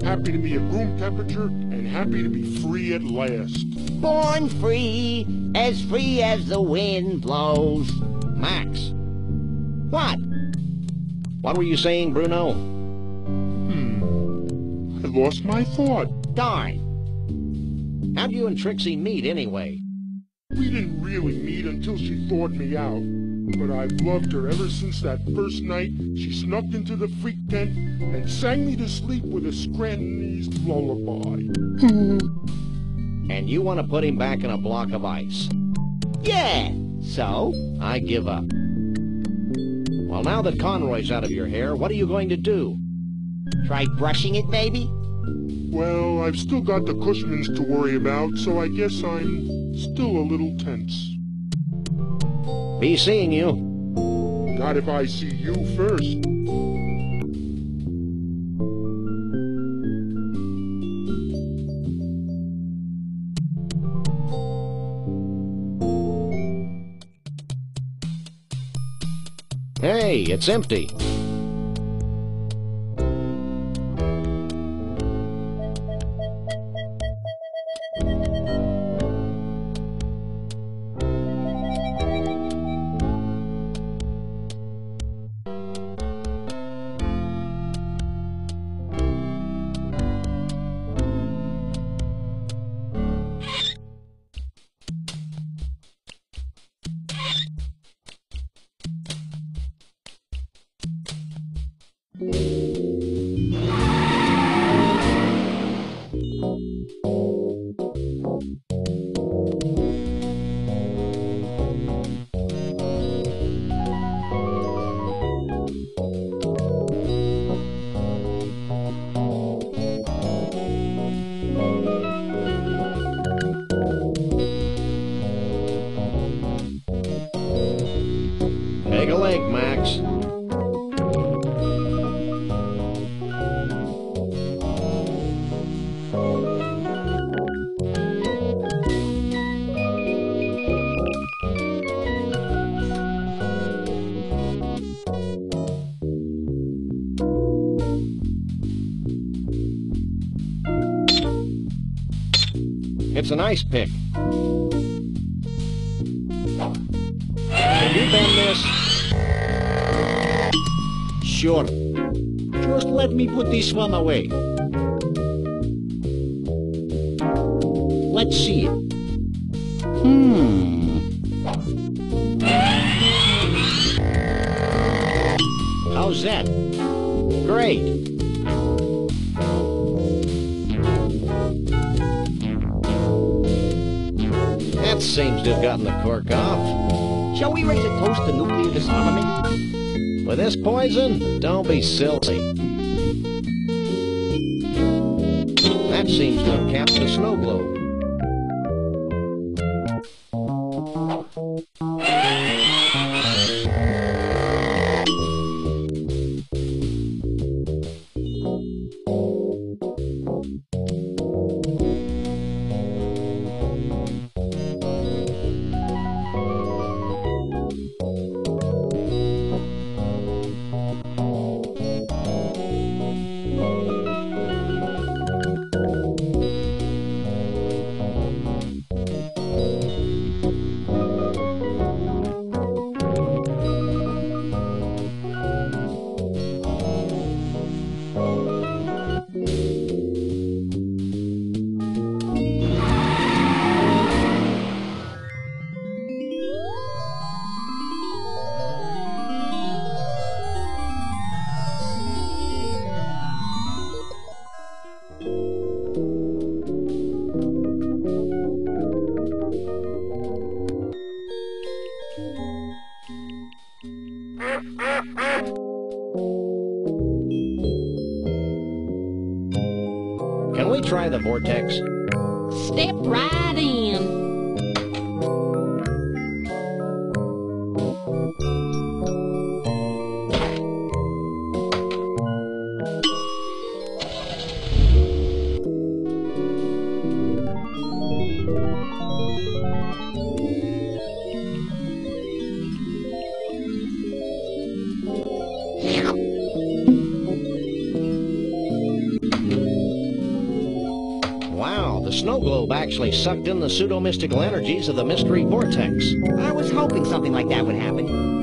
Happy to be at room temperature, and happy to be free at last. Born free as the wind blows. Max. What? What were you saying, Bruno? I lost my thought. Darn. How'd you and Trixie meet, anyway? We didn't really meet until she thawed me out. But I've loved her ever since that first night she snuck into the freak tent and sang me to sleep with a Scrantonese lullaby. And you want to put him back in a block of ice? Yeah, so? I give up. Well, now that Conroy's out of your hair, what are you going to do? Try brushing it, maybe? Well, I've still got the Cushmans to worry about, so I guess I'm still a little tense. Be seeing you. Not if I see you first. Hey, it's empty. Take a leg, Max. It's an ice pick. Can you bend this? Sure. Just let me put this one away. Let's see it. How's that? Great. That seems to have gotten the cork off. Shall we raise a toast to nuclear disarmament? With this poison? Don't be silly. That seems to have capped the snow globe. try the vortex? Step right in. Wow, the snow globe actually sucked in the pseudo-mystical energies of the mystery vortex. I was hoping something like that would happen.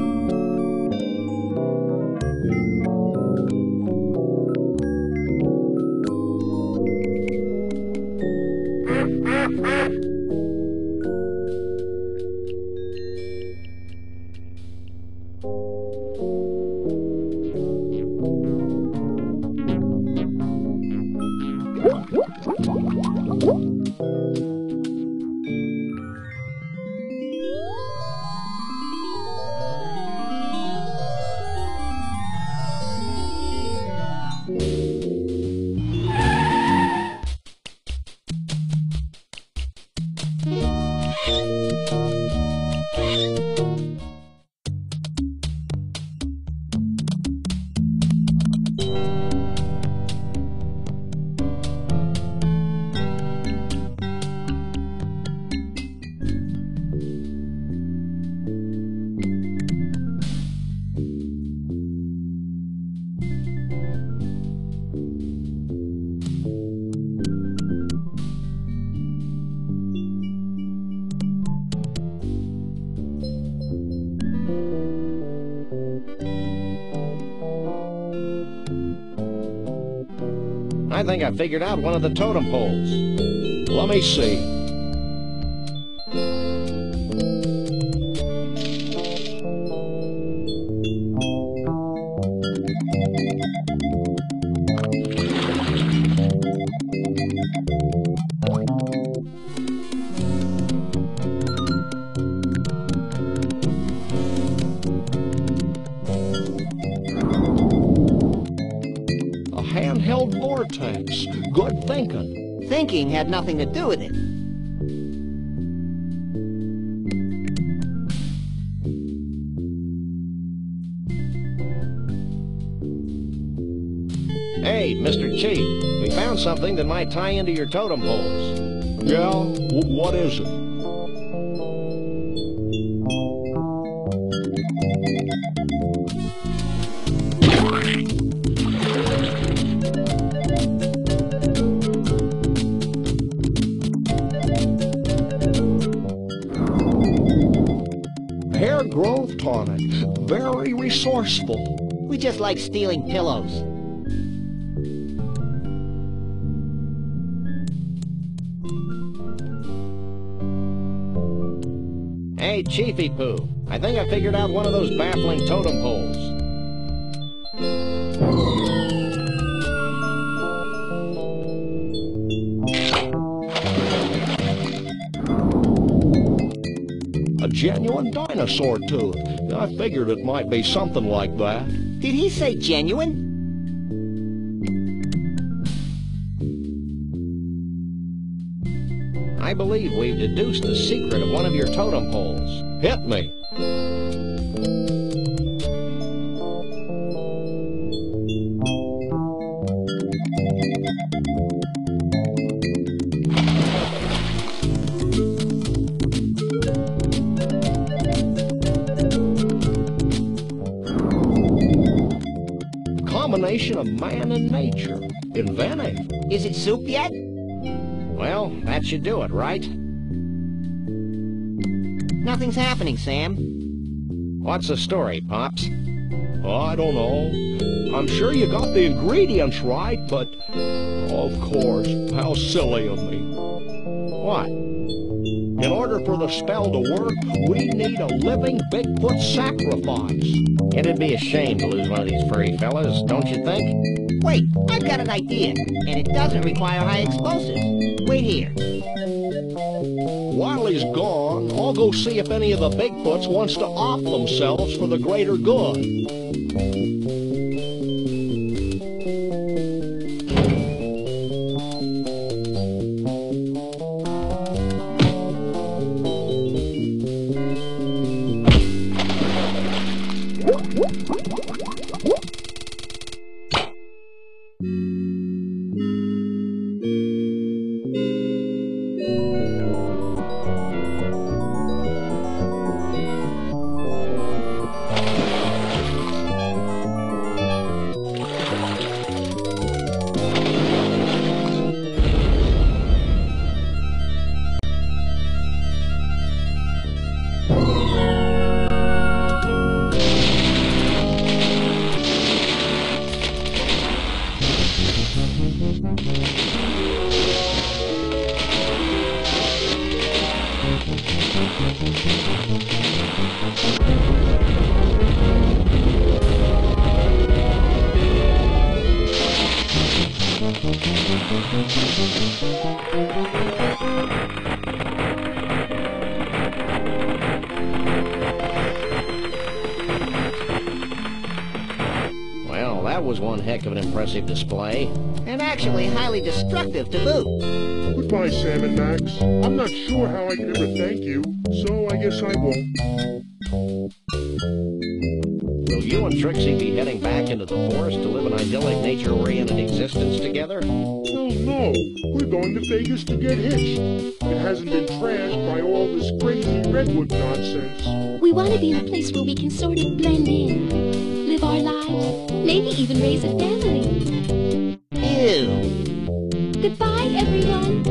I think I figured out one of the totem poles. Let me see. Handheld vortex. Good thinking. Thinking had nothing to do with it. Hey, Mr. Chief, we found something that might tie into your totem poles. Yeah? What is it? Hair growth tonic. Very resourceful. We just like stealing pillows. Hey, Chiefy Poo, I think I figured out one of those baffling totem poles. A genuine dinosaur tooth. I figured it might be something like that. Did he say genuine? I believe we've deduced the secret of one of your totem poles. Hit me. Combination of man and nature. Inventive. Is it soup yet? Well, that should do it, right? Nothing's happening, Sam. What's the story, Pops? I don't know. I'm sure you got the ingredients right, but... Of course, how silly of me. What? In order for the spell to work, we need a living Bigfoot sacrifice. It'd be a shame to lose one of these furry fellas, don't you think? Wait, I've got an idea, and it doesn't require high explosives. Wait here. While he's gone, I'll go see if any of the Bigfoots wants to off themselves for the greater good. that was one heck of an impressive display. And actually highly destructive to boot. Goodbye, Sam and Max. I'm not sure how I can ever thank you, so I guess I won't. Will you and Trixie be heading back into the forest to live an idyllic, nature-oriented existence together? Oh no, we're going to Vegas to get hitched. It hasn't been trashed by all this crazy redwood nonsense. We want to be in a place where we can sort of blend in, live our lives, maybe even raise a family. Ew. Goodbye, everyone.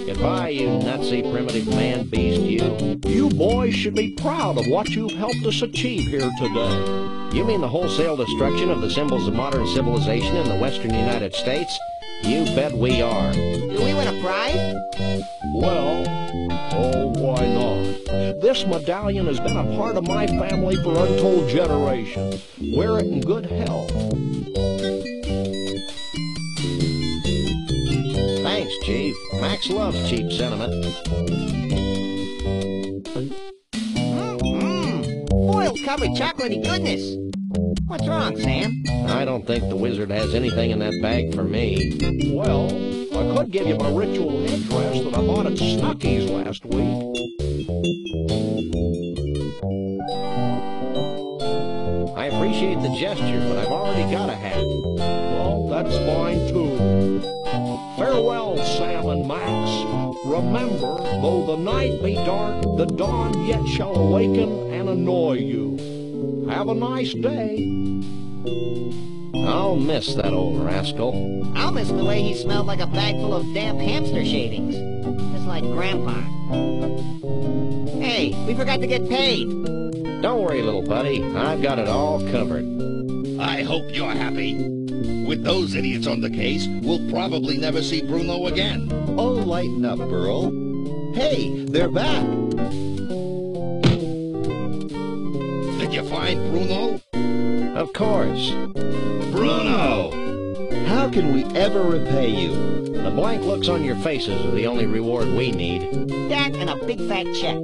Goodbye, you nutsy primitive man-beast, you. You boys should be proud of what you've helped us achieve here today. You mean the wholesale destruction of the symbols of modern civilization in the western United States? You bet we are. Do we win a prize? Well, oh, why not? This medallion has been a part of my family for untold generations. Wear it in good health. Thanks, Chief. Max loves cheap sentiment. Foiled covered chocolatey goodness. What's wrong, Sam? I don't think the wizard has anything in that bag for me. Well, I could give you my ritual headdress that I bought at Snooky's last week. I appreciate the gesture, but I've already got a hat. Well, that's fine, too. Farewell, Sam and Max. Remember, though the night be dark, the dawn yet shall awaken and annoy you. Have a nice day. I'll miss that old rascal. I'll miss the way he smelled like a bag full of damp hamster shavings. Just like Grandpa. Hey, we forgot to get paid. Don't worry, little buddy. I've got it all covered. I hope you're happy. With those idiots on the case, we'll probably never see Bruno again. Oh, lighten up, Burl. Hey, they're back. Did you find Bruno? Of course. Bruno! How can we ever repay you? The blank looks on your faces are the only reward we need. That and a big fat check.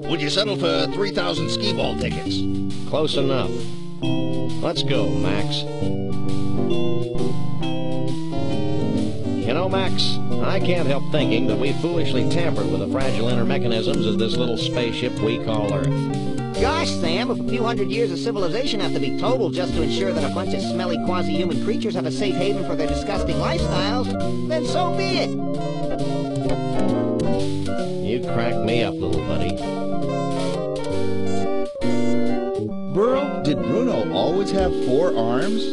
Would you settle for 3,000 skee-ball tickets? Close enough. Let's go, Max. You know, Max, I can't help thinking that we foolishly tampered with the fragile inner mechanisms of this little spaceship we call Earth. Gosh, Sam, if a few hundred years of civilization have to be totaled just to ensure that a bunch of smelly quasi-human creatures have a safe haven for their disgusting lifestyles, then so be it. You crack me up, little buddy. Burl, did Bruno always have 4 arms?